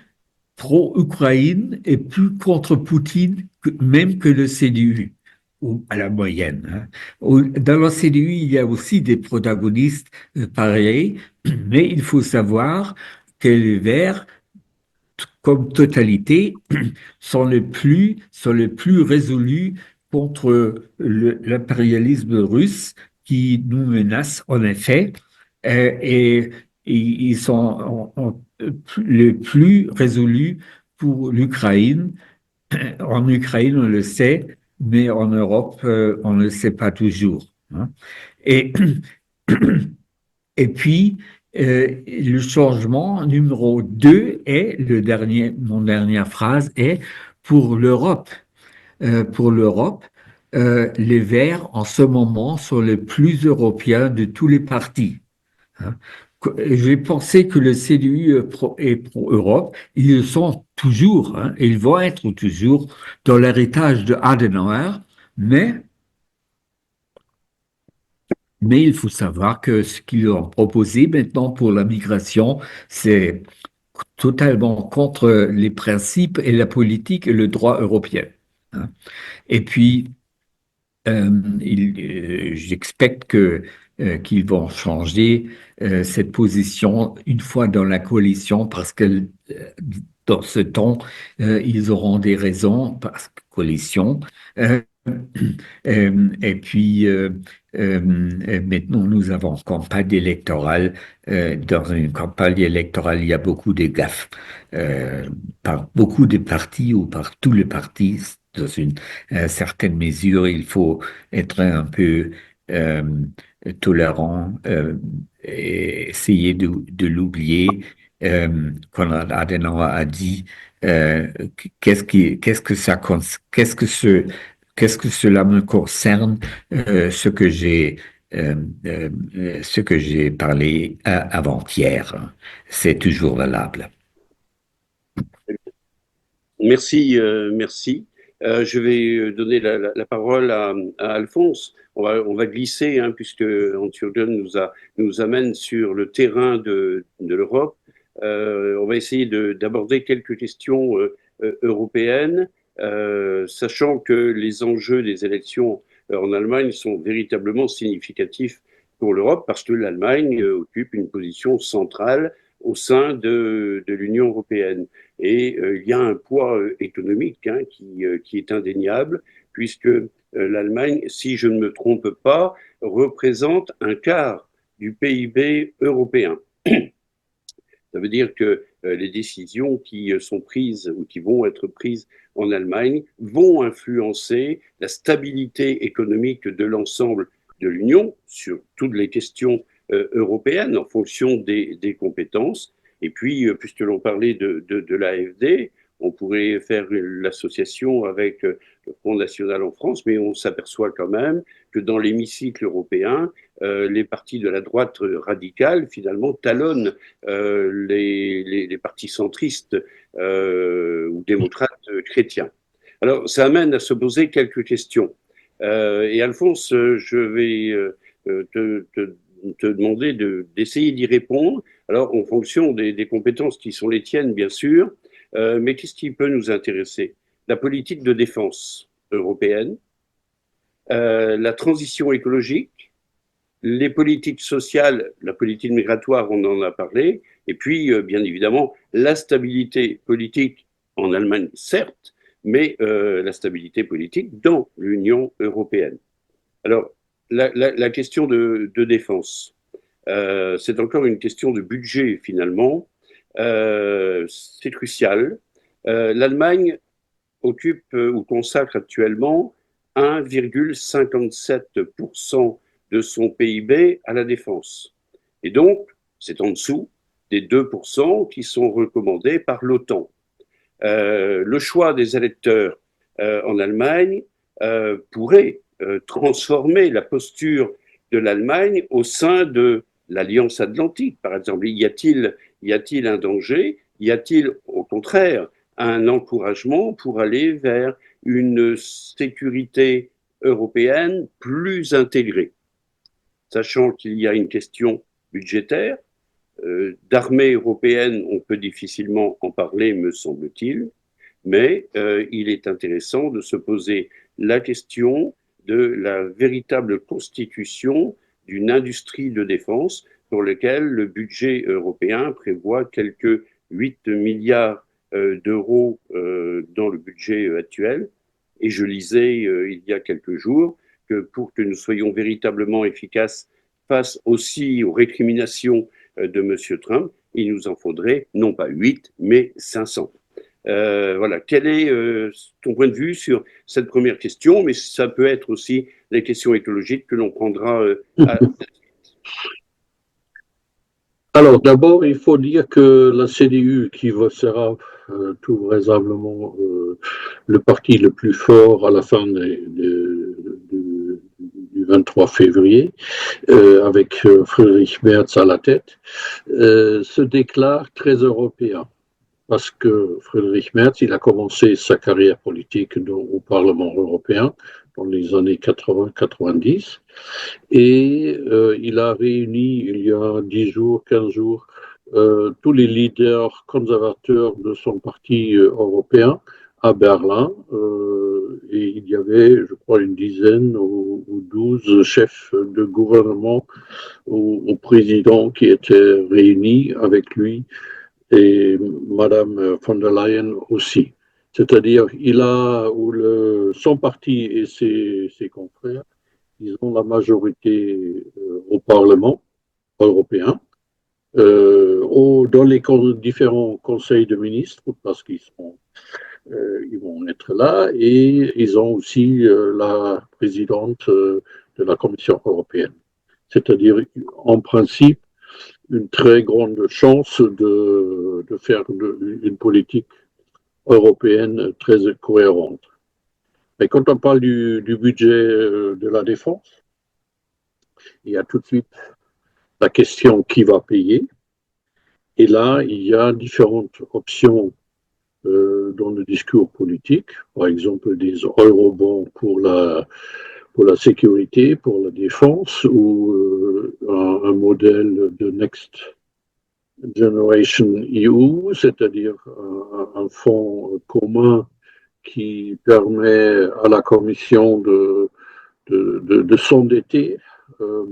pro-Ukraine et plus contre Poutine même que le CDU, ou à la moyenne. Dans le CDU, il y a aussi des protagonistes pareils, mais il faut savoir que les Verts, comme totalité, sont les plus résolus contre l'impérialisme russe qui nous menace en effet, et ils sont les plus résolus pour l'Ukraine. En Ukraine, on le sait, mais en Europe, on ne le sait pas toujours. Hein. Et et puis, le changement numéro 2 est, mon dernière phrase est, pour l'Europe. Pour l'Europe, les Verts, en ce moment, sont les plus européens de tous les partis. Hein. J'ai pensé que le CDU est pro-Europe. Ils le sont toujours, hein, ils vont être toujours dans l'héritage de Adenauer, mais mais il faut savoir que ce qu'ils ont proposé maintenant pour la migration, c'est totalement contre les principes et la politique et le droit européen. Hein. Et puis, j'expecte qu'ils vont changer cette position une fois dans la coalition parce que dans ce temps, ils auront des raisons parce que coalition. Euh, et puis, maintenant, nous avons campagne électorale. Dans une campagne électorale, il y a beaucoup de gaffes par beaucoup de partis ou par tous les partis. Dans une certaine mesure, il faut être un peu euh, tolérant et essayer de l'oublier. Konrad Adenauer a dit qu'est-ce que ça, qu'est-ce que ce qu'est-ce que cela me concerne, ce que j'ai parlé avant-hier. C'est toujours valable. Merci, merci. Je vais donner la parole à Alphonse. On va glisser, hein, puisque Hans-Jürgen nous amène sur le terrain de l'Europe. On va essayer d'aborder quelques questions européennes, sachant que les enjeux des élections en Allemagne sont véritablement significatifs pour l'Europe parce que l'Allemagne occupe une position centrale au sein de l'Union européenne. Et il y a un poids économique qui est indéniable, puisque l'Allemagne, si je ne me trompe pas, représente un quart du PIB européen. Ça veut dire que les décisions qui sont prises ou qui vont être prises en Allemagne vont influencer la stabilité économique de l'ensemble de l'Union sur toutes les questions européennes en fonction des compétences. Et puis, puisque l'on parlait de l'AfD, on pourrait faire l'association avec le Front National en France, mais on s'aperçoit quand même que dans l'hémicycle européen, les partis de la droite radicale, finalement, talonnent les partis centristes ou démocrates chrétiens. Alors, ça amène à se poser quelques questions. Et Alphonse, je vais te demander d'essayer d'y répondre. Alors, en fonction des compétences qui sont les tiennes, bien sûr, mais qu'est-ce qui peut nous intéresser? La politique de défense européenne, la transition écologique, les politiques sociales, la politique migratoire, on en a parlé, et puis, bien évidemment, la stabilité politique en Allemagne, certes, mais la stabilité politique dans l'Union européenne. Alors, la question de défense, c'est encore une question de budget, finalement. C'est crucial. L'Allemagne occupe ou consacre actuellement 1,57% de son PIB à la défense. Et donc, c'est en dessous des 2% qui sont recommandés par l'OTAN. Le choix des électeurs en Allemagne pourrait transformer la posture de l'Allemagne au sein de l'Alliance Atlantique, par exemple. Y a-t-il un danger? Y a-t-il, au contraire, un encouragement pour aller vers une sécurité européenne plus intégrée, sachant qu'il y a une question budgétaire, d'armée européenne, on peut difficilement en parler, me semble-t-il, mais il est intéressant de se poser la question de la véritable constitution d'une industrie de défense pour laquelle le budget européen prévoit quelques 8 milliards d'euros dans le budget actuel. Et je lisais il y a quelques jours que pour que nous soyons véritablement efficaces face aussi aux récriminations de M. Trump, il nous en faudrait non pas 8, mais 500. Voilà. Quel est ton point de vue sur cette première question? Mais ça peut être aussi les questions écologiques que l'on prendra à... Alors, d'abord, il faut dire que la CDU, qui sera tout vraisemblablement le parti le plus fort à la fin du 23 février, avec Friedrich Merz à la tête, se déclare très européen. Parce que Friedrich Merz, il a commencé sa carrière politique au Parlement européen dans les années 80-90 et il a réuni il y a 10 jours, 15 jours, tous les leaders conservateurs de son parti européen à Berlin et il y avait, je crois, une dizaine ou 12 chefs de gouvernement ou présidents qui étaient réunis avec lui et Madame von der Leyen aussi. C'est-à-dire, son parti et ses confrères, ils ont la majorité au Parlement européen, dans les différents conseils de ministres, parce qu'ils vont être là, et ils ont aussi la présidente de la Commission européenne. C'est-à-dire, en principe, une très grande chance de faire une politique européenne très cohérente. Mais quand on parle du budget de la défense, il y a tout de suite la question qui va payer. Et là, il y a différentes options dans le discours politique, par exemple des eurobonds pour la sécurité, pour la défense, ou un modèle de Next Generation EU, c'est-à-dire un fonds commun qui permet à la Commission de de s'endetter,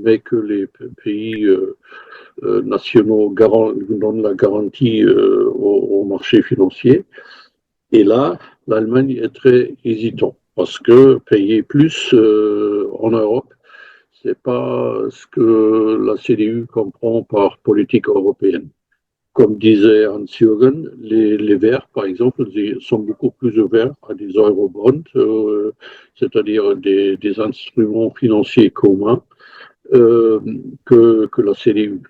mais que les pays nationaux donnent la garantie au marché financier. Et là, l'Allemagne est très hésitante parce que payer plus en Europe, c'est pas ce que la CDU comprend par politique européenne. Comme disait Hans-Jürgen, les Verts, par exemple, sont beaucoup plus ouverts à des eurobonds, c'est-à-dire des instruments financiers communs, que la CDU.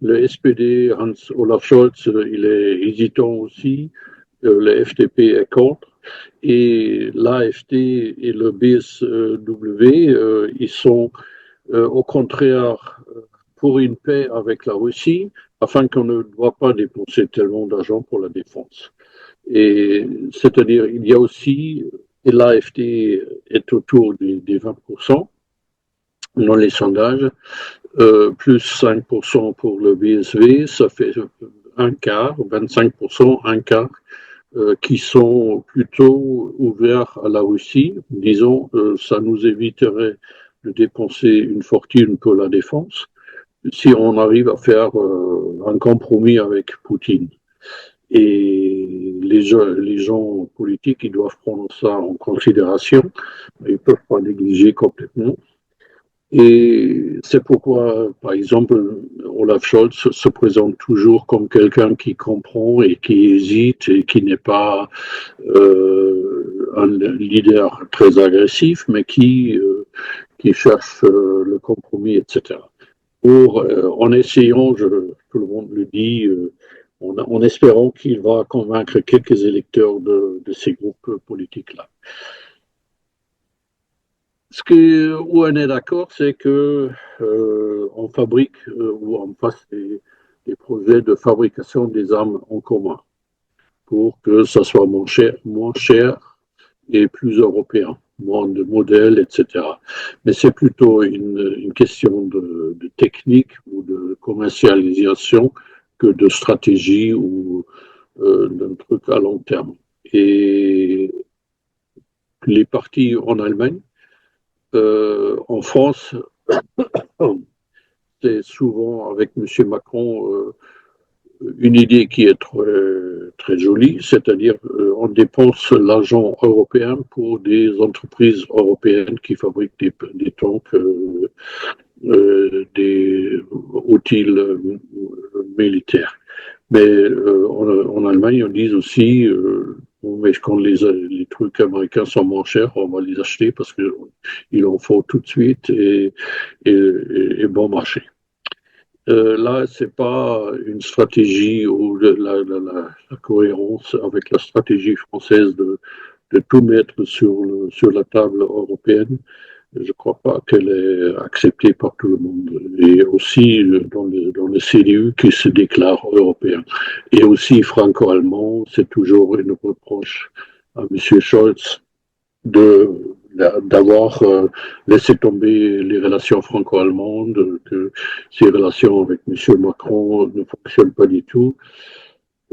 Le SPD, Hans-Olaf Scholz, il est hésitant aussi. Le FDP est contre. Et l'AfD et le BSW, ils sont au contraire pour une paix avec la Russie, afin qu'on ne doit pas dépenser tellement d'argent pour la défense. Et c'est-à-dire, il y a aussi, et l'AfD est autour des 20% dans les sondages, plus 5% pour le BSV, ça fait un quart, 25%, un quart, qui sont plutôt ouverts à la Russie. Disons, ça nous éviterait de dépenser une fortune pour la défense si on arrive à faire un compromis avec Poutine. Et les gens politiques, ils doivent prendre ça en considération. Ils ne peuvent pas négliger complètement. Et c'est pourquoi, par exemple, Olaf Scholz se présente toujours comme quelqu'un qui comprend et qui hésite et qui n'est pas un leader très agressif, mais qui cherche le compromis, etc. En essayant, tout le monde le dit, en espérant qu'il va convaincre quelques électeurs de ces groupes politiques-là. Où on est d'accord, c'est que on fabrique ou on fasse des projets de fabrication des armes en commun pour que ça soit moins cher et plus européen, moins de modèles, etc. Mais c'est plutôt une question de technique ou de commercialisation que de stratégie ou d'un truc à long terme. Et les partis en Allemagne, en France, c'est souvent avec M. Macron une idée qui est très jolie, c'est-à-dire on dépense l'argent européen pour des entreprises européennes qui fabriquent des tanks, des outils militaires. Mais en Allemagne, on dit aussi, mais quand les trucs américains sont moins chers, on va les acheter parce qu'il en faut tout de suite et bon marché. Là, c'est pas une stratégie ou la cohérence avec la stratégie française de tout mettre sur la table européenne. Je ne crois pas qu'elle est acceptée par tout le monde. Et aussi dans le CDU qui se déclare européen. Et aussi franco-allemand, c'est toujours une reproche à M. Scholz d'avoir laissé tomber les relations franco-allemandes, que ses relations avec M. Macron ne fonctionnent pas du tout.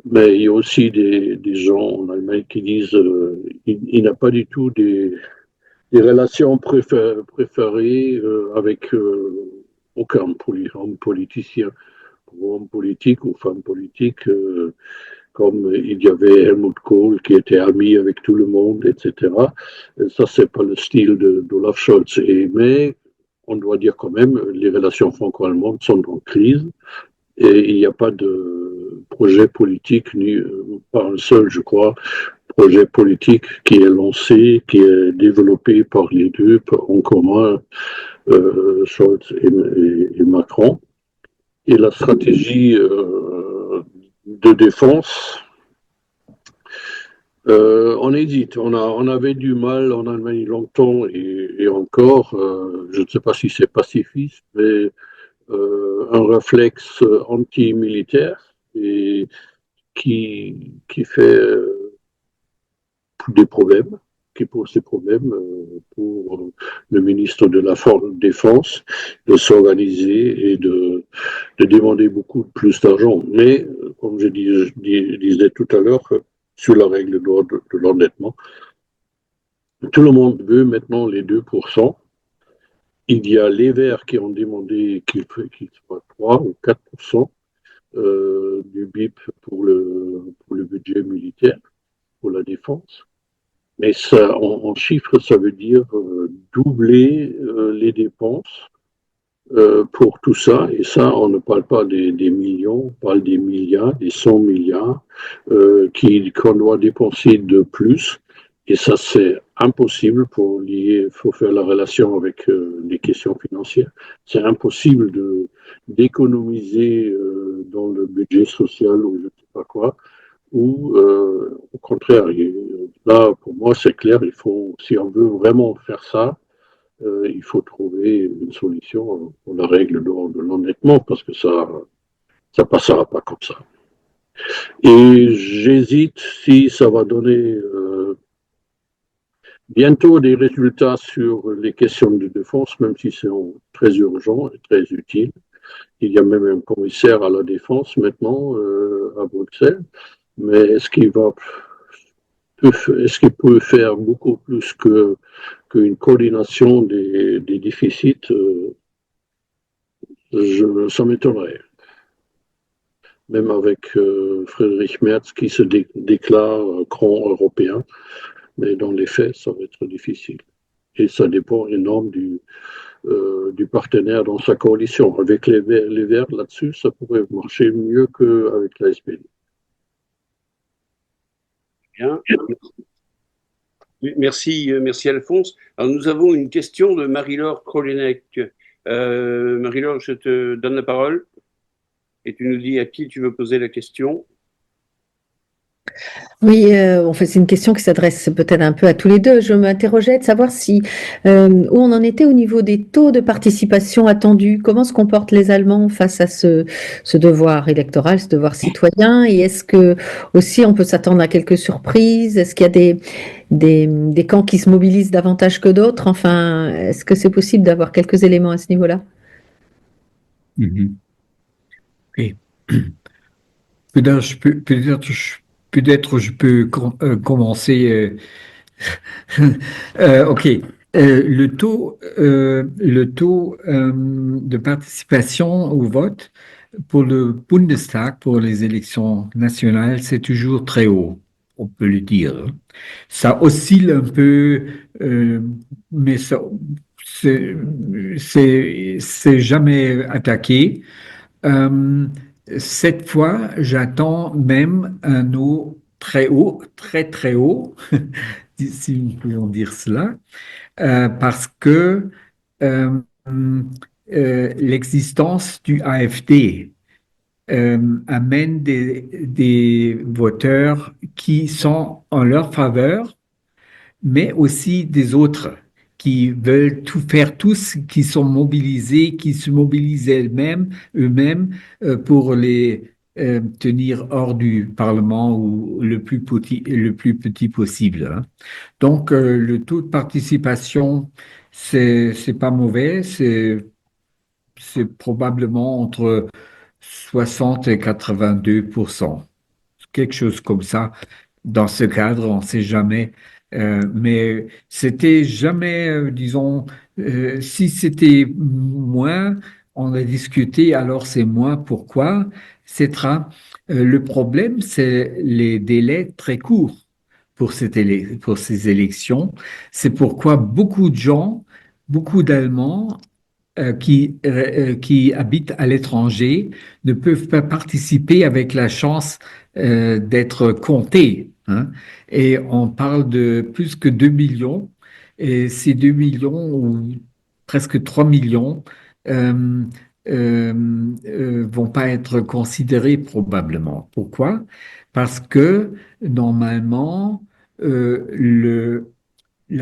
Mais il y a aussi des gens en Allemagne qui disent qu'il n'a pas du tout des relations préférées avec aucun homme politicien, homme politique ou femme politique, comme il y avait Helmut Kohl qui était ami avec tout le monde, etc. Et ça, c'est pas le style d'Olaf Scholz. Mais on doit dire quand même, les relations franco-allemandes sont en crise et il n'y a pas de projet politique, ni pas un seul, je crois, projet politique qui est lancé, qui est développé par les deux en commun, Scholz et Macron. Et la stratégie de défense, on hésite. On avait du mal en Allemagne longtemps et encore, je ne sais pas si c'est pacifiste, mais un réflexe anti-militaire et qui fait des problèmes, qui pose des problèmes pour le ministre de la Défense de s'organiser et de demander beaucoup plus d'argent. Mais, comme je disais tout à l'heure, sur la règle de l'endettement, tout le monde veut maintenant les 2%. il y a les Verts qui ont demandé qu'il soit 3 ou 4% du BIP pour le budget militaire, pour la défense. Mais ça, en chiffres, ça veut dire doubler les dépenses pour tout ça. Et ça, on ne parle pas des millions, on parle des milliards, des 100 milliards qu'on doit dépenser de plus. Et ça, c'est impossible pour lier, faut faire la relation avec les questions financières. C'est impossible d'économiser dans le budget social ou je ne sais pas quoi, ou au contraire, là, pour moi, c'est clair, si on veut vraiment faire ça, il faut trouver une solution pour la règle de l'endettement, parce que ça passera pas comme ça. Et j'hésite si ça va donner bientôt des résultats sur les questions de défense, même si c'est très urgent et très utile. Il y a même un commissaire à la défense maintenant à Bruxelles. Mais est-ce qu'il peut faire beaucoup plus qu'une coordination des déficits? Ça m'étonnerait. Même avec Friedrich Merz qui se déclare grand européen, mais dans les faits, ça va être difficile. Et ça dépend énormément du partenaire dans sa coalition. Avec les Verts là-dessus, ça pourrait marcher mieux qu'avec la SPD. Bien. Merci, merci Alphonse. Alors, nous avons une question de Marie-Laure Krolenek. Marie-Laure, je te donne la parole et tu nous dis à qui tu veux poser la question. Oui, en fait, c'est une question qui s'adresse peut-être un peu à tous les deux. Je m'interrogeais de savoir si où on en était au niveau des taux de participation attendus. Comment se comportent les Allemands face à ce devoir électoral, ce devoir citoyen? Et est-ce que aussi on peut s'attendre à quelques surprises? Est-ce qu'il y a des camps qui se mobilisent davantage que d'autres? Enfin, est-ce que c'est possible d'avoir quelques éléments à ce niveau-là? Ok. Peut-être je peux commencer. Ok. Le taux de participation au vote pour le Bundestag, pour les élections nationales, c'est toujours très haut, on peut le dire. Ça oscille un peu, mais c'est jamais attaqué. Euh, cette fois, j'attends même un eau très haut, très très haut, si nous pouvons dire cela, parce que euh, l'existence du AfD amène des voteurs qui sont en leur faveur, mais aussi des autres qui veulent tout faire, tous qui sont mobilisés, qui se mobilisent eux-mêmes pour les tenir hors du Parlement ou le plus petit possible, hein. Donc, le taux de participation, c'est pas mauvais, c'est probablement entre 60 et 82%, quelque chose comme ça. Dans ce cadre, on ne sait jamais. Mais c'était jamais, disons, si c'était moins, on a discuté, alors c'est moins. Pourquoi? Le problème, c'est les délais très courts pour ces élections. C'est pourquoi beaucoup de gens, beaucoup d'Allemands qui habitent à l'étranger ne peuvent pas participer avec la chance d'être comptés, hein. Et on parle de plus que 2 millions, et ces 2 millions ou presque 3 millions euh, vont pas être considérés probablement. Pourquoi? Parce que normalement, la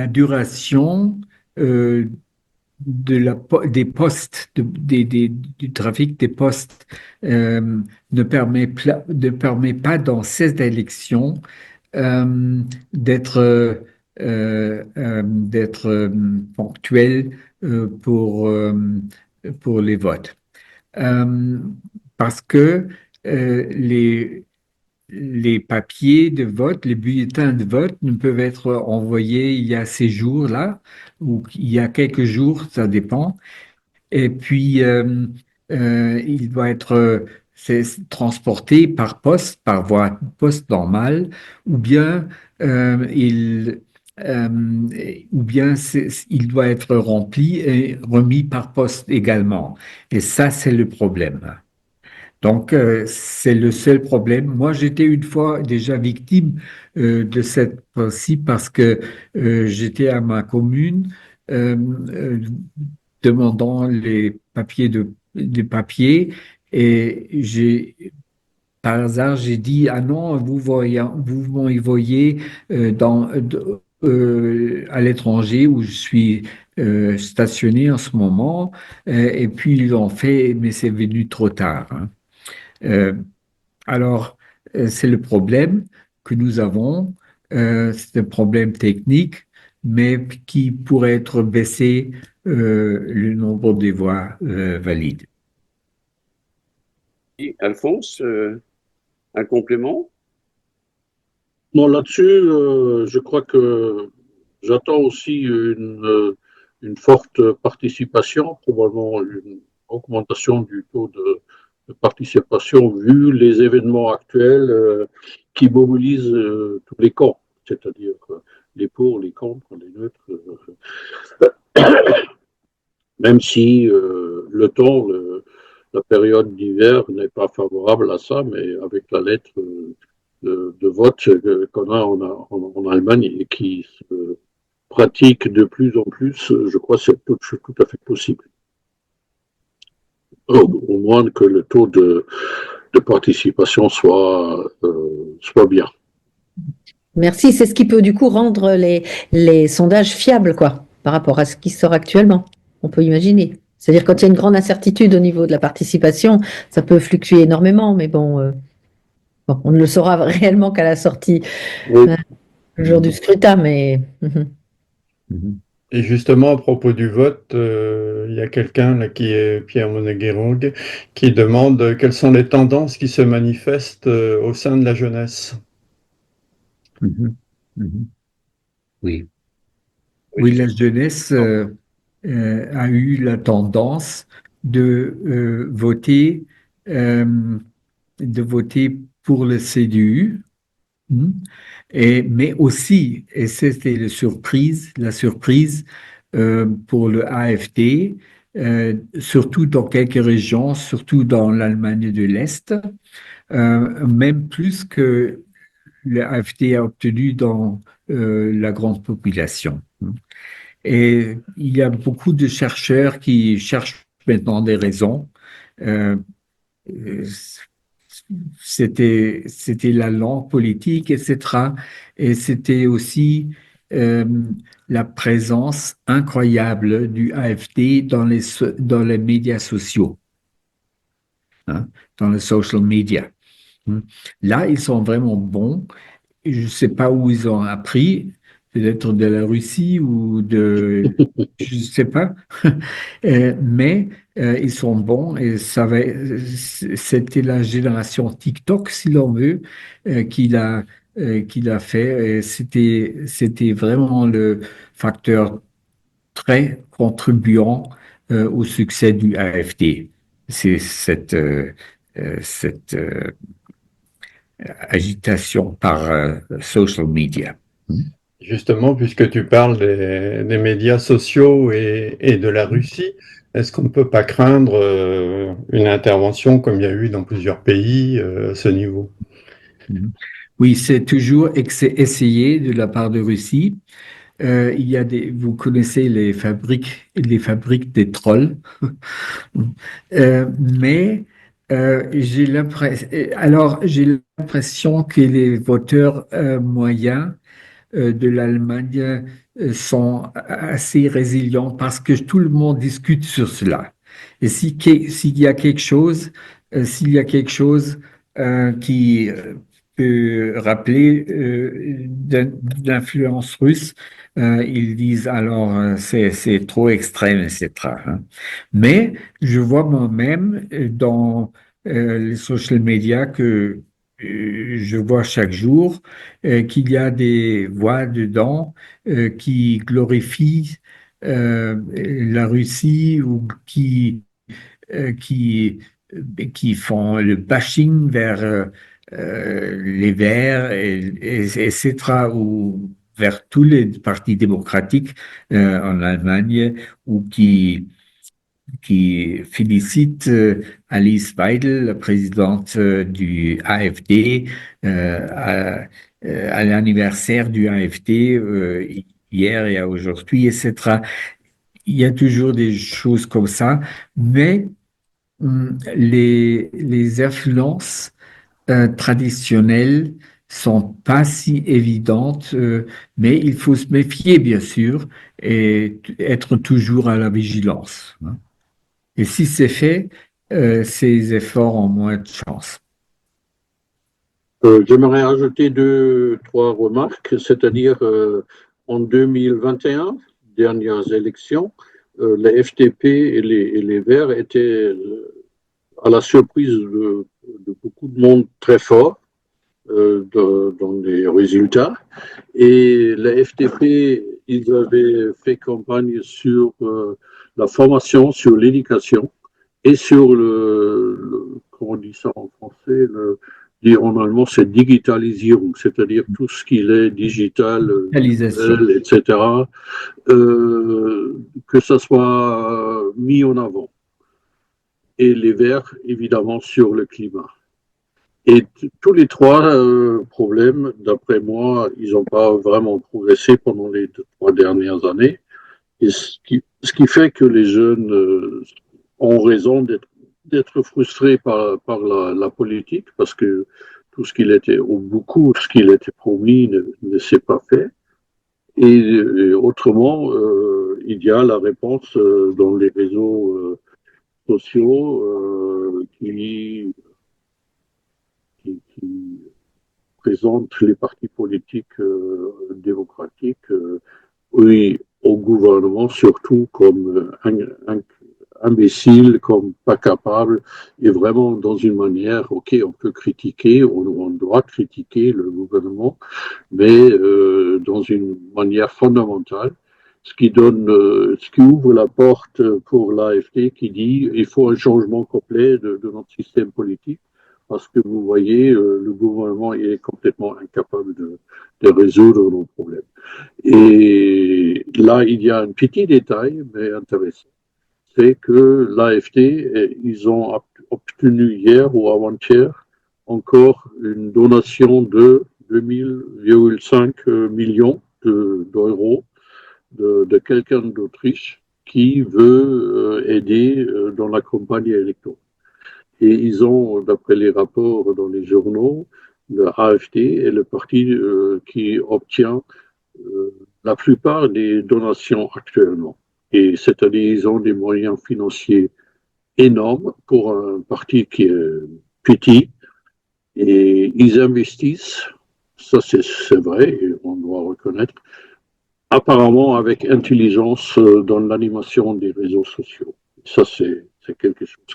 duration euh, des postes, du trafic des postes ne permet pas dans ces élections d'être ponctuel pour les votes. Euh, Parce que les les papiers de vote, les bulletins de vote ne peuvent être envoyés il y a ces jours-là ou il y a quelques jours, ça dépend. Et puis, il doit être transporté par poste, par voie poste normale, ou bien, euh, il, euh, il doit être rempli et remis par poste également. Et ça, c'est le problème. Donc, c'est le seul problème. Moi, j'étais une fois déjà victime de cette principe parce que j'étais à ma commune euh, euh, demandant les papiers et par hasard, j'ai dit, ah non, vous m'envoyez à l'étranger où je suis stationné en ce moment. Et puis, ils l'ont fait, mais c'est venu trop tard, hein. Euh, alors, c'est le problème que nous avons. C'est un problème technique, mais qui pourrait être baissé le nombre des voix valides. Et Alphonse, un complément? Non, là-dessus, je crois que j'attends aussi une forte participation, probablement une augmentation du taux de participation vu les événements actuels qui mobilisent tous les camps, c'est-à-dire les pour, les contre, les neutres. Même si le temps, la période d'hiver n'est pas favorable à ça, mais avec la lettre de vote qu'on a en Allemagne et qui se pratique de plus en plus, je crois que c'est tout à fait possible. Au moins que le taux de participation soit bien. Merci, c'est ce qui peut du coup rendre les sondages fiables, quoi, par rapport à ce qui sort actuellement. On peut imaginer. C'est-à-dire quand il y a une grande incertitude au niveau de la participation, ça peut fluctuer énormément, mais bon, on ne le saura réellement qu'à la sortie, Oui. le jour du scrutin, mais Mhm. Et justement, à propos du vote, il y a quelqu'un là, qui est Pierre Moneguerong, qui demande quelles sont les tendances qui se manifestent au sein de la jeunesse. Mhm. Mhm. Oui. Oui, Oui, la jeunesse a eu la tendance de euh, voter pour le CDU. Hmm. Mais aussi, et c'était la surprise pour le AfD, surtout dans quelques régions, surtout dans l'Allemagne de l'Est, même plus que le AfD a obtenu dans la grande population. Et il y a beaucoup de chercheurs qui cherchent maintenant des raisons. Euh, euh, c'était la langue politique, etc. Et c'était aussi euh, la présence incroyable du AfD dans les médias sociaux, hein, dans les social media. Là, ils sont vraiment bons. Je ne sais pas où ils ont appris, peut-être de la Russie ou je ne sais pas, mais ils sont bons et c'était la génération TikTok, si l'on veut, qui l'a fait. Et c'était vraiment le facteur très contribuant au succès du AfD. C'est cette agitation par social media. Justement, puisque tu parles des médias sociaux et de la Russie, est-ce qu'on ne peut pas craindre une intervention comme il y a eu dans plusieurs pays à ce niveau? Oui, c'est toujours essayé de la part de Russie. Il y a vous connaissez les fabriques des trolls. Mais j'ai l'impression que les voteurs moyens de l'Allemagne sont assez résilients parce que tout le monde discute sur cela. Et s'il y a quelque chose qui peut rappeler d'influence russe, ils disent alors c'est trop extrême, etc., hein. Mais je vois moi-même dans les social media que je vois chaque jour qu'il y a des voix dedans qui glorifient la Russie ou qui, qui font le bashing vers les Verts, etc., ou vers tous les partis démocratiques en Allemagne, ou qui félicite Alice Weidel, la présidente du AfD, à l'anniversaire du AfD hier et aujourd'hui, etc. Il y a toujours des choses comme ça, mais les influences traditionnelles sont pas si évidentes, mais il faut se méfier, bien sûr, et être toujours à la vigilance, hein. Et si c'est fait, ces efforts ont moins de chance. J'aimerais ajouter deux, trois remarques, c'est-à-dire en 2021, dernières élections, la FDP et les Verts étaient à la surprise de beaucoup de monde très fort dans les résultats. Et la FDP, ils avaient fait campagne sur la formation, sur l'éducation et sur comment on dit ça en français, en allemand, c'est Digitalisierung, c'est-à-dire tout ce qui est digital, Réalisation. etc., que ça soit mis en avant. Et les Verts, évidemment, sur le climat. Et tous les trois problèmes, d'après moi, ils n'ont pas vraiment progressé pendant les 3 dernières années. Et ce qui fait que les jeunes ont raison d'être frustrés par la politique, parce que tout ce qu'il était, ou beaucoup de ce qu'il était promis ne s'est pas fait. Et autrement, il y a la réponse dans les réseaux sociaux qui présentent les partis politiques démocratiques, oui, au gouvernement surtout comme imbécile, comme pas capable, et vraiment dans une manière, ok, on peut critiquer, on doit critiquer le gouvernement, mais dans une manière fondamentale, ce qui ouvre la porte pour l'AfD qui dit il faut un changement complet de notre système politique, parce que vous voyez, le gouvernement est complètement incapable de résoudre nos problèmes. Et là, il y a un petit détail, mais intéressant, c'est que l'AfD, ils ont obtenu hier ou avant-hier encore une donation de 2000,5 millions d'euros de quelqu'un d'Autriche qui veut aider dans la campagne électorale. Et ils ont, d'après les rapports dans les journaux, le AfD est le parti qui obtient la plupart des donations actuellement. Et c'est-à-dire ils ont des moyens financiers énormes pour un parti qui est petit, et ils investissent, ça c'est vrai, et on doit reconnaître, apparemment avec intelligence dans l'animation des réseaux sociaux. Ça c'est quelque chose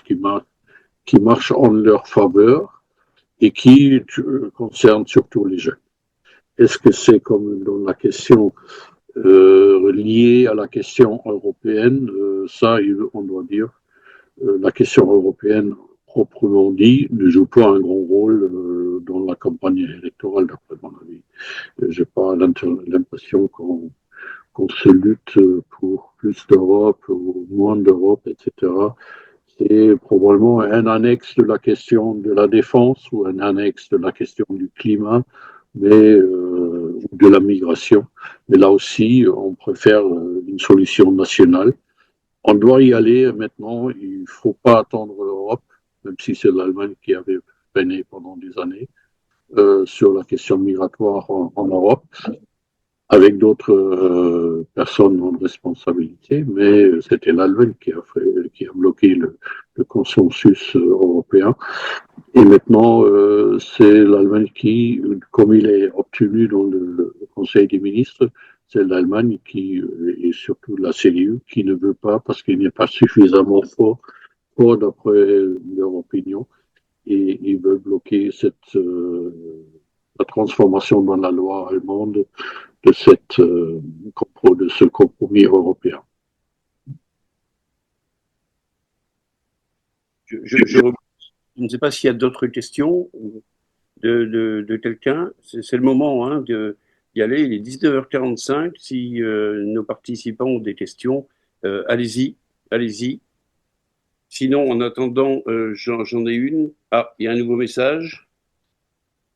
qui marche en leur faveur et qui concerne surtout les jeunes. Est-ce que c'est comme dans la question liée à la question européenne, ça, on doit dire, la question européenne proprement dit ne joue pas un grand rôle dans la campagne électorale, d'après mon avis. Je n'ai pas l'impression qu'on se lutte pour plus d'Europe ou moins d'Europe, etc. C'est probablement un annexe de la question de la défense ou un annexe de la question du climat, mais de la migration. Mais là aussi, on préfère une solution nationale. On doit y aller maintenant. Il ne faut pas attendre l'Europe, même si c'est l'Allemagne qui avait peiné pendant des années sur la question migratoire en Europe, avec d'autres personnes en responsabilité, mais c'était l'Allemagne qui a bloqué le consensus européen. Et maintenant, c'est l'Allemagne qui, comme il est obtenu dans le Conseil des ministres, c'est l'Allemagne qui, et surtout la CDU, qui ne veut pas, parce qu'il n'est pas suffisamment fort d'après leur opinion, et ils veulent bloquer la transformation dans la loi allemande de ce compromis européen. Je ne sais pas s'il y a d'autres questions de quelqu'un. C'est le moment hein, d'y aller. Il est 19h45. Si nos participants ont des questions, allez-y, allez-y. Sinon, en attendant, j'en ai une. Ah, il y a un nouveau message.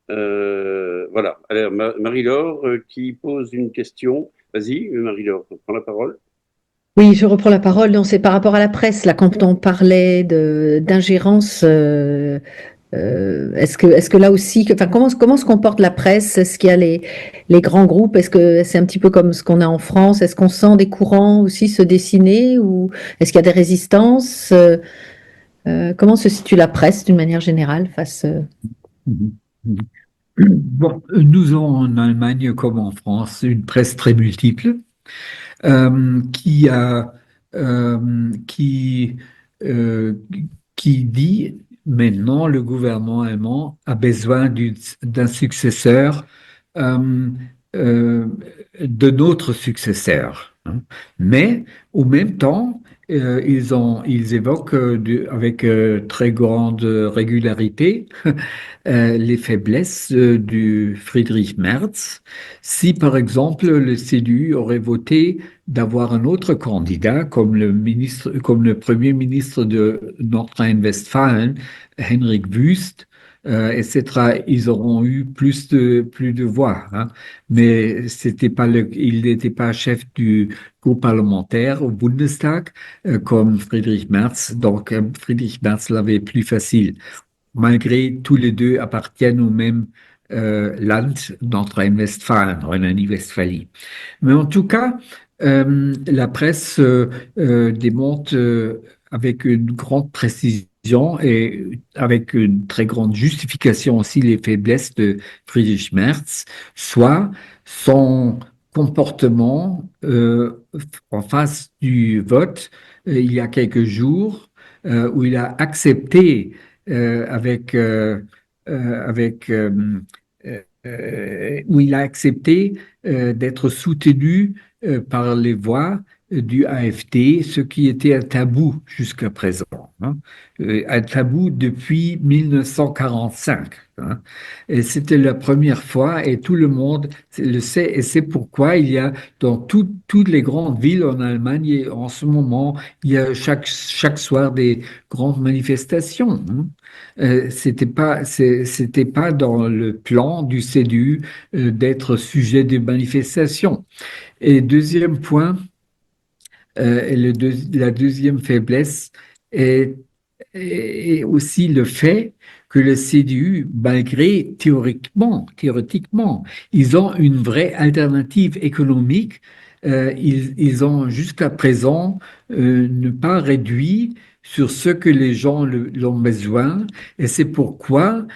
Voilà. Alors, Marie-Laure qui pose une question. Vas-y, Marie-Laure, prends la parole. Oui, je reprends la parole. Donc, c'est par rapport à la presse, là, quand on parlait d'ingérence. Est-ce que là aussi, enfin, comment se comporte la presse? Est-ce qu'il y a les grands groupes? Est-ce que c'est un petit peu comme ce qu'on a en France? Est-ce qu'on sent des courants aussi se dessiner ou est-ce qu'il y a des résistances? Comment se situe la presse d'une manière générale face? Bon, nous avons en Allemagne comme en France une presse très multiple qui qui euh, qui dit maintenant le gouvernement allemand a besoin d'un successeur euh, euh, de notre successeur, hein. Mais au même temps, ils évoquent avec très grande régularité les faiblesses du Friedrich Merz. Si, par exemple, le CDU aurait voté d'avoir un autre candidat, comme le premier ministre de Nordrhein-Westfalen, Henrik Wüst, etc., ils auront eu plus de voix, hein. Mais il n'était pas chef du groupe parlementaire au Bundestag, comme Friedrich Merz. Donc, Friedrich Merz l'avait plus facile malgré tous les deux appartiennent au même Land, Nordrhein-Westfalen, Rhénanie-Westphalie. Mais en tout cas, la presse démontre avec une grande précision et avec une très grande justification aussi les faiblesses de Friedrich Merz, soit son comportement en face du vote il y a quelques jours, où il a accepté euh, avec, euh, avec où il a accepté d'être soutenu par les voix du AfD, ce qui était un tabou jusqu'à présent, hein. Un tabou depuis 1945, hein. Et c'était la première fois et tout le monde le sait et c'est pourquoi il y a dans toutes les grandes villes en Allemagne en ce moment, il y a chaque soir des grandes manifestations, hein. C'était pas dans le plan du CDU d'être sujet de manifestation. Et deuxième point, la deuxième faiblesse est, est aussi le fait que le CDU, malgré théoriquement, ils ont une vraie alternative économique. Ils ont jusqu'à présent ne pas réduit sur ce que les gens l'ont besoin, et c'est pourquoi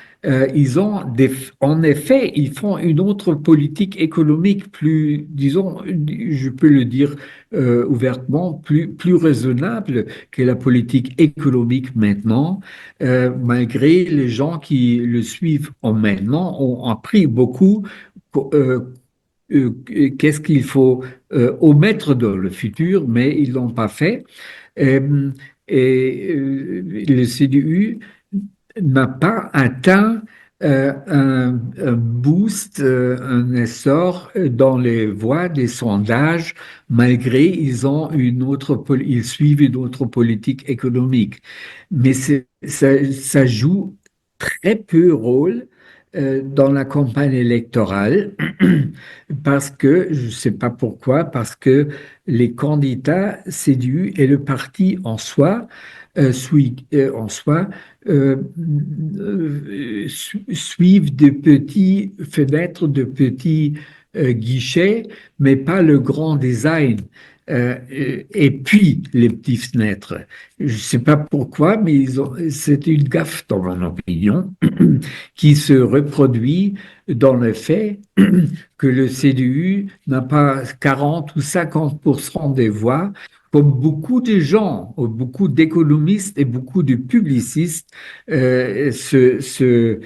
en effet, ils font une autre politique économique plus, disons, je peux le dire ouvertement, plus raisonnable que la politique économique maintenant, malgré les gens qui le suivent en maintenant ont appris beaucoup. euh, Qu'est-ce qu'il faut omettre dans le futur, mais ils l'ont pas fait. Euh, le CDU n'a pas atteint un boost, un essor dans les voies des sondages, malgré ils suivent une autre politique économique. Mais ça joue très peu rôle dans la campagne électorale parce que, je ne sais pas pourquoi, parce que les candidats séduits et le parti en soi, euh, suivent de petits fenêtres, de petits guichets, mais pas le grand design. Et puis les petites fenêtres. Je ne sais pas pourquoi, mais c'est une gaffe dans mon opinion qui se reproduit dans le fait que le CDU n'a pas 40 ou 50% des voix comme beaucoup de gens, beaucoup d'économistes et beaucoup de publicistes se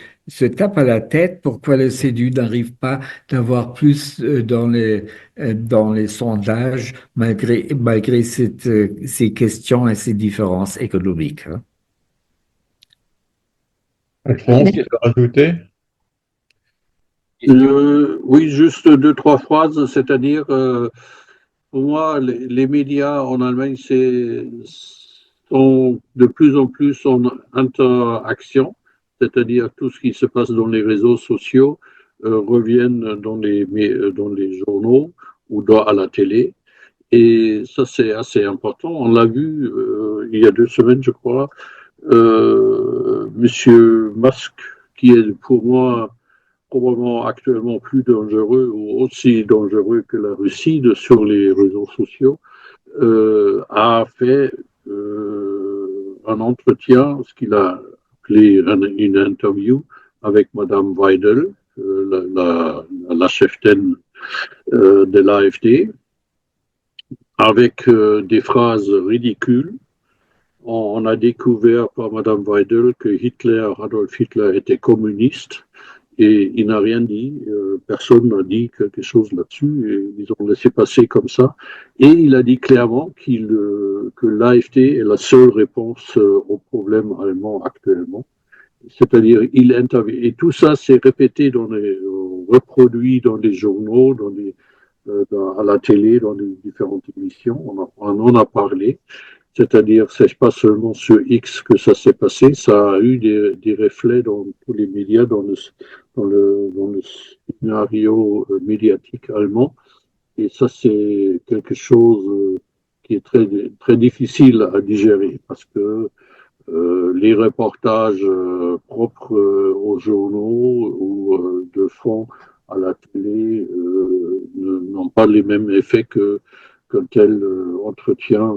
tapent à la tête pourquoi le CDU n'arrive pas d'avoir plus dans les sondages malgré ces questions et ces différences économiques. Hein. Alphonse, tu peux rajouter? Oui, juste deux, trois phrases, c'est-à-dire, pour moi, les médias en Allemagne sont de plus en plus en interaction, c'est-à-dire tout ce qui se passe dans les réseaux sociaux reviennent dans les journaux ou à la télé. Et ça, c'est assez important. On l'a vu il y a 2 semaines, je crois, Monsieur Musk, qui est pour moi probablement actuellement plus dangereux ou aussi dangereux que la Russie sur les réseaux sociaux, a fait un entretien, ce qu'il a appelé une interview avec Madame Weidel, la cheftaine de l'AfD, avec des phrases ridicules. On a découvert par Madame Weidel que Adolf Hitler était communiste et il n'a rien dit. Personne n'a dit quelque chose là-dessus. Et ils ont laissé passer comme ça. Et il a dit clairement que l'AfD est la seule réponse au problème allemand actuellement. C'est-à-dire, et tout ça s'est répété reproduit dans les journaux, à la télé, dans les différentes émissions. On en a parlé. C'est-à-dire, c'est pas seulement sur X que ça s'est passé, ça a eu des reflets dans tous les médias, dans le scénario médiatique allemand. Et ça, c'est quelque chose qui est très, très difficile à digérer parce que les reportages propres aux journaux ou de fond à la télé n'ont pas les mêmes effets qu'un tel entretien,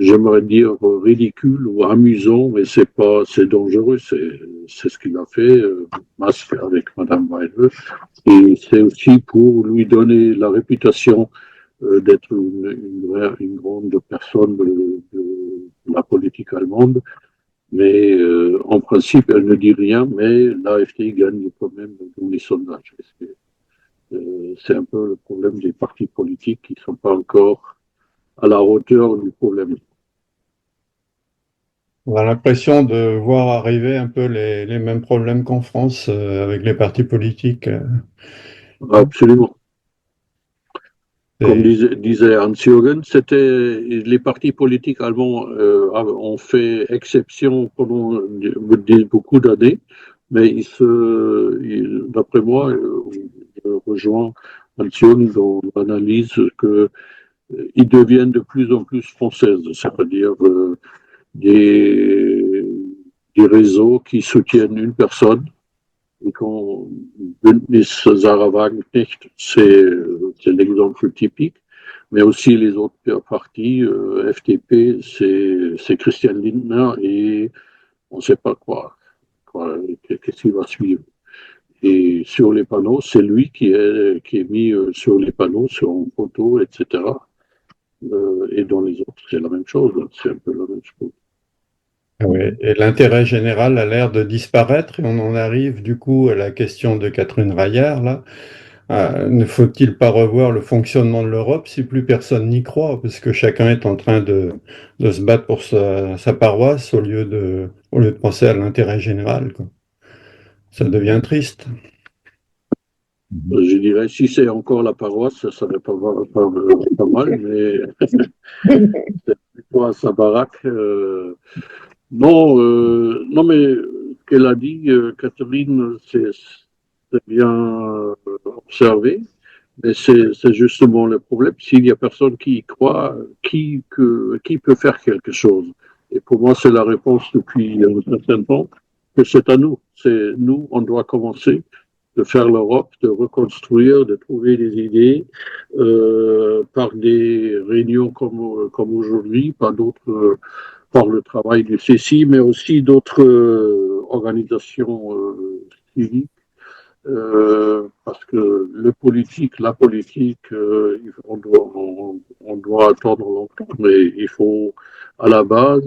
j'aimerais dire ridicule ou amusant, mais c'est dangereux. C'est ce qu'il a fait, Musk avec Madame Weidel. Et c'est aussi pour lui donner la réputation d'être une grande personne de la politique allemande. Mais en principe, elle ne dit rien, mais l'AfD gagne quand même dans les sondages. C'est un peu le problème des partis politiques qui ne sont pas encore à la hauteur du problème. On a l'impression de voir arriver un peu les mêmes problèmes qu'en France avec les partis politiques. Absolument. Comme Et- disait Hans-Jürgen, les partis politiques allemands ont fait exception pendant beaucoup d'années, mais d'après moi, je rejoins Hans-Jürgen dans l'analyse qu'ils deviennent de plus en plus françaises, c'est-à-dire des, des réseaux qui soutiennent une personne. Et quand Bündnis Sarah Wagenknecht, c'est l'exemple typique, mais aussi les autres partis, FDP, c'est Christian Lindner et on ne sait pas qu'est-ce qui va suivre. Et sur les panneaux, c'est lui qui est mis sur les panneaux, sur une photo, etc. Et dans les autres, c'est la même chose, c'est un peu la même chose. Oui, et l'intérêt général a l'air de disparaître, et on en arrive du coup à la question de Catherine Raillard, là. Ne faut-il pas revoir le fonctionnement de l'Europe si plus personne n'y croit, parce que chacun est en train de se battre pour sa paroisse au lieu de penser à l'intérêt général, quoi. Ça devient triste. Je dirais, si c'est encore la paroisse, ça n'est pas mal, mais c'est plutôt à sa baraque. Non, mais ce qu'elle a dit, Catherine, c'est bien observé, mais c'est justement le problème. S'il n'y a personne qui y croit, qui peut faire quelque chose? Et pour moi, c'est la réponse depuis un certain temps, que c'est à nous. C'est nous, on doit commencer de faire l'Europe, de reconstruire, de trouver des idées par des réunions comme aujourd'hui, par le travail du CECI, mais aussi d'autres organisations civiques parce que la politique, on doit attendre longtemps, mais il faut à la base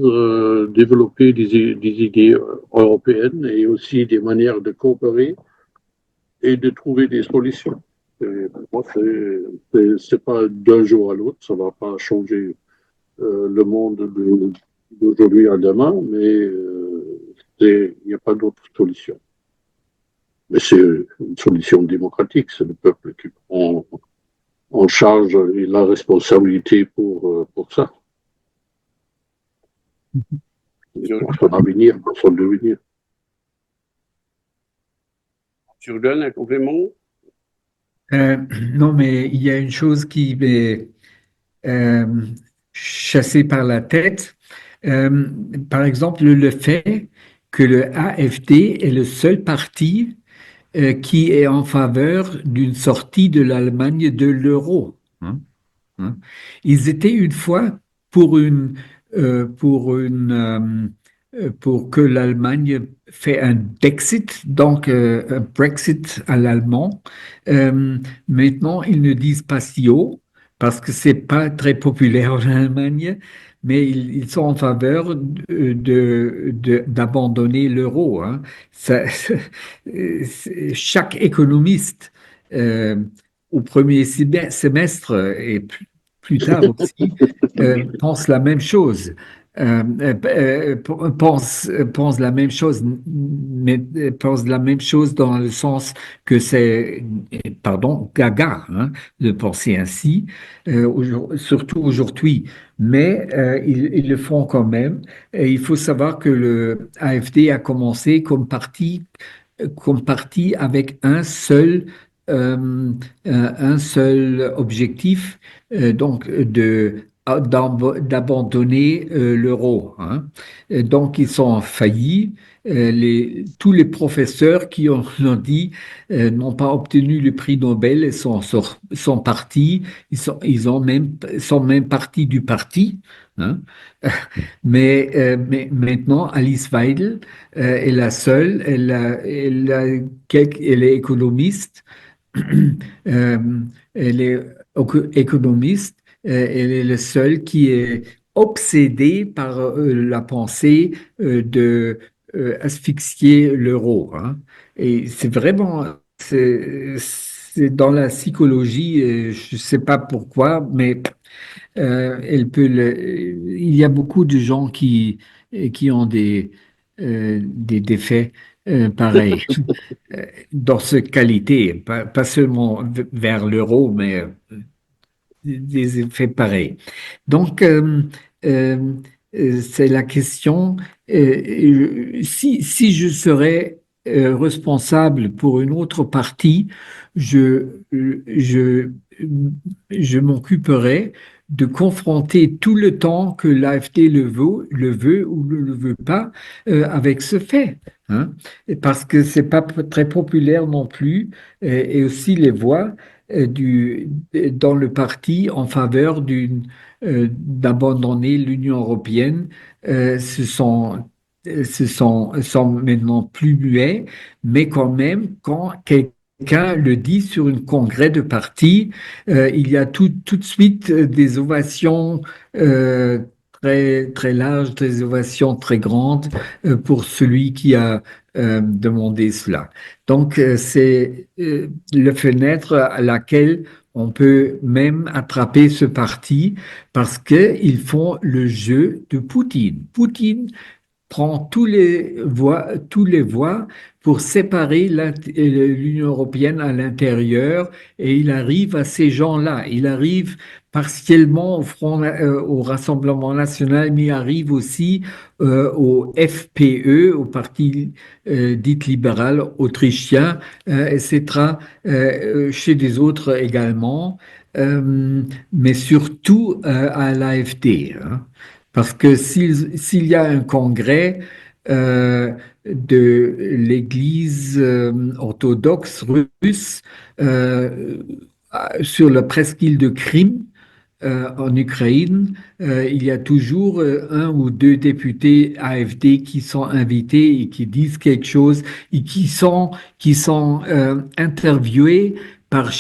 développer des idées européennes et aussi des manières de coopérer et de trouver des solutions. Et pour moi, c'est pas d'un jour à l'autre, ça va pas changer le monde d'aujourd'hui à demain, mais il n'y a pas d'autre solution. Mais c'est une solution démocratique, c'est le peuple qui prend en charge et la responsabilité pour ça, pour son avenir, pour son devenir. Jordan, un complément? Non, mais il y a une chose qui m'est euh, chassée par la tête. Euh, Par exemple, le fait que le AfD est le seul parti qui est en faveur d'une sortie de l'Allemagne de l'euro. Hein. Ils étaient une fois pour une, pour que l'Allemagne fait un Dexit, donc un Brexit à l'allemand. Maintenant, ils ne disent pas si haut parce que c'est pas très populaire en Allemagne, mais ils sont en faveur d'abandonner l'euro. Hein. Chaque économiste au premier semestre et plus tard aussi, pense la même chose. Pense la même chose, mais pense la même chose dans le sens que c'est, pardon, gaga de penser ainsi, surtout aujourd'hui. Mais ils le font quand même. Et il faut savoir que le AfD a commencé comme parti avec un seul objectif, donc d'abandonner l'euro. Hein. Et donc, ils sont faillis. Tous les professeurs qui ont dit n'ont pas obtenu le prix Nobel et sont partis. Sont même partis du parti. Hein. Mais maintenant, Alice Weidel est la seule. Elle est économiste. Euh, Elle est économiste. Elle est le seul qui est obsédé par la pensée de asphyxier l'euro. Hein. Et c'est vraiment, c'est dans la psychologie, je ne sais pas pourquoi, mais il y a beaucoup de gens qui ont des défaits pareils dans cette qualité, pas seulement vers l'euro, mais des effets pareils. Donc, euh, c'est la question, si je serais responsable pour une autre partie, je, je, je m'occuperais de confronter tout le temps que l'AfD le veut ou ne le veut pas avec ce fait. Hein. Parce que c'est pas très populaire non plus, et aussi les voix dans le parti en faveur d'abandonner l'Union européenne sont maintenant plus muets, mais quand même, quand quelqu'un le dit sur un congrès de parti, il y a tout de suite des ovations très larges, des ovations très grandes pour celui qui a demandé cela. Donc, c'est la fenêtre à laquelle on peut même attraper ce parti parce qu'ils font le jeu de Poutine. Poutine prend tous les voix pour séparer l'Union européenne à l'intérieur et il arrive à ces gens-là. Il arrive partiellement au Rassemblement national, mais il arrive aussi au FPE, au parti dit libéral autrichien, etc., chez des autres également, mais surtout à l'AfD. Hein. Parce que s'il y a un congrès de l'Église orthodoxe russe sur la presqu'île de Crimée, en Ukraine, il y a toujours un ou deux députés AfD qui sont invités et qui disent quelque chose et qui sont interviewés par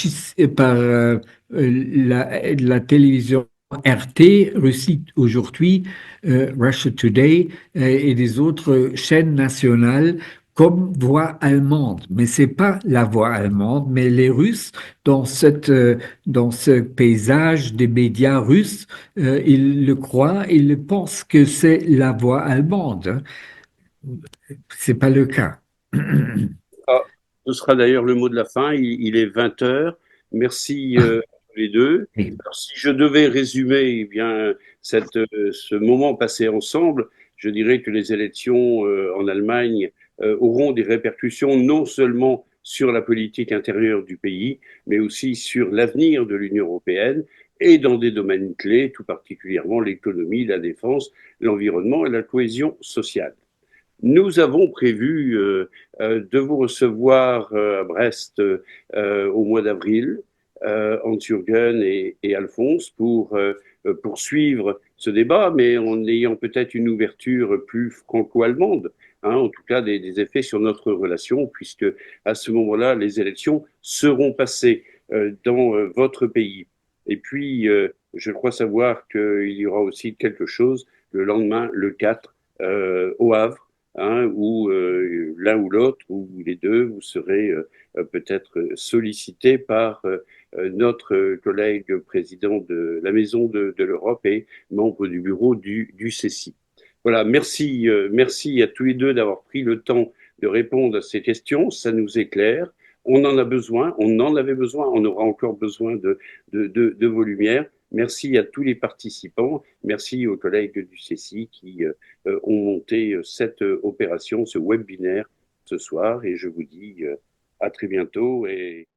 la télévision RT, Russie aujourd'hui, Russia Today, et des autres chaînes nationales comme voix allemande. Mais c'est pas la voix allemande, mais les Russes dans ce paysage des médias russes, ils le croient, ils le pensent que c'est la voix allemande, hein. C'est pas le cas. Ah, ce sera d'ailleurs le mot de la fin. Il est 20 heures. Merci à tous les deux. Alors, si je devais résumer eh bien, ce moment passé ensemble, je dirais que les élections en Allemagne auront des répercussions non seulement sur la politique intérieure du pays, mais aussi sur l'avenir de l'Union européenne et dans des domaines clés, tout particulièrement l'économie, la défense, l'environnement et la cohésion sociale. Nous avons prévu de vous recevoir à Brest au mois d'avril, Hans-Jürgen et Alphonse, pour poursuivre ce débat, mais en ayant peut-être une ouverture plus franco-allemande, hein, en tout cas des effets sur notre relation, puisque à ce moment-là, les élections seront passées dans votre pays. Et puis, je crois savoir qu'il y aura aussi quelque chose le lendemain, le 4, au Havre, hein, où l'un ou l'autre, ou les deux, vous serez peut-être sollicité par notre collègue président de la Maison de l'Europe et membre du bureau du CECI. Voilà, merci à tous les deux d'avoir pris le temps de répondre à ces questions, ça nous éclaire. On en a besoin, on en avait besoin, on aura encore besoin de vos lumières. Merci à tous les participants, merci aux collègues du CECI qui ont monté cette opération, ce webinaire ce soir, et je vous dis à très bientôt et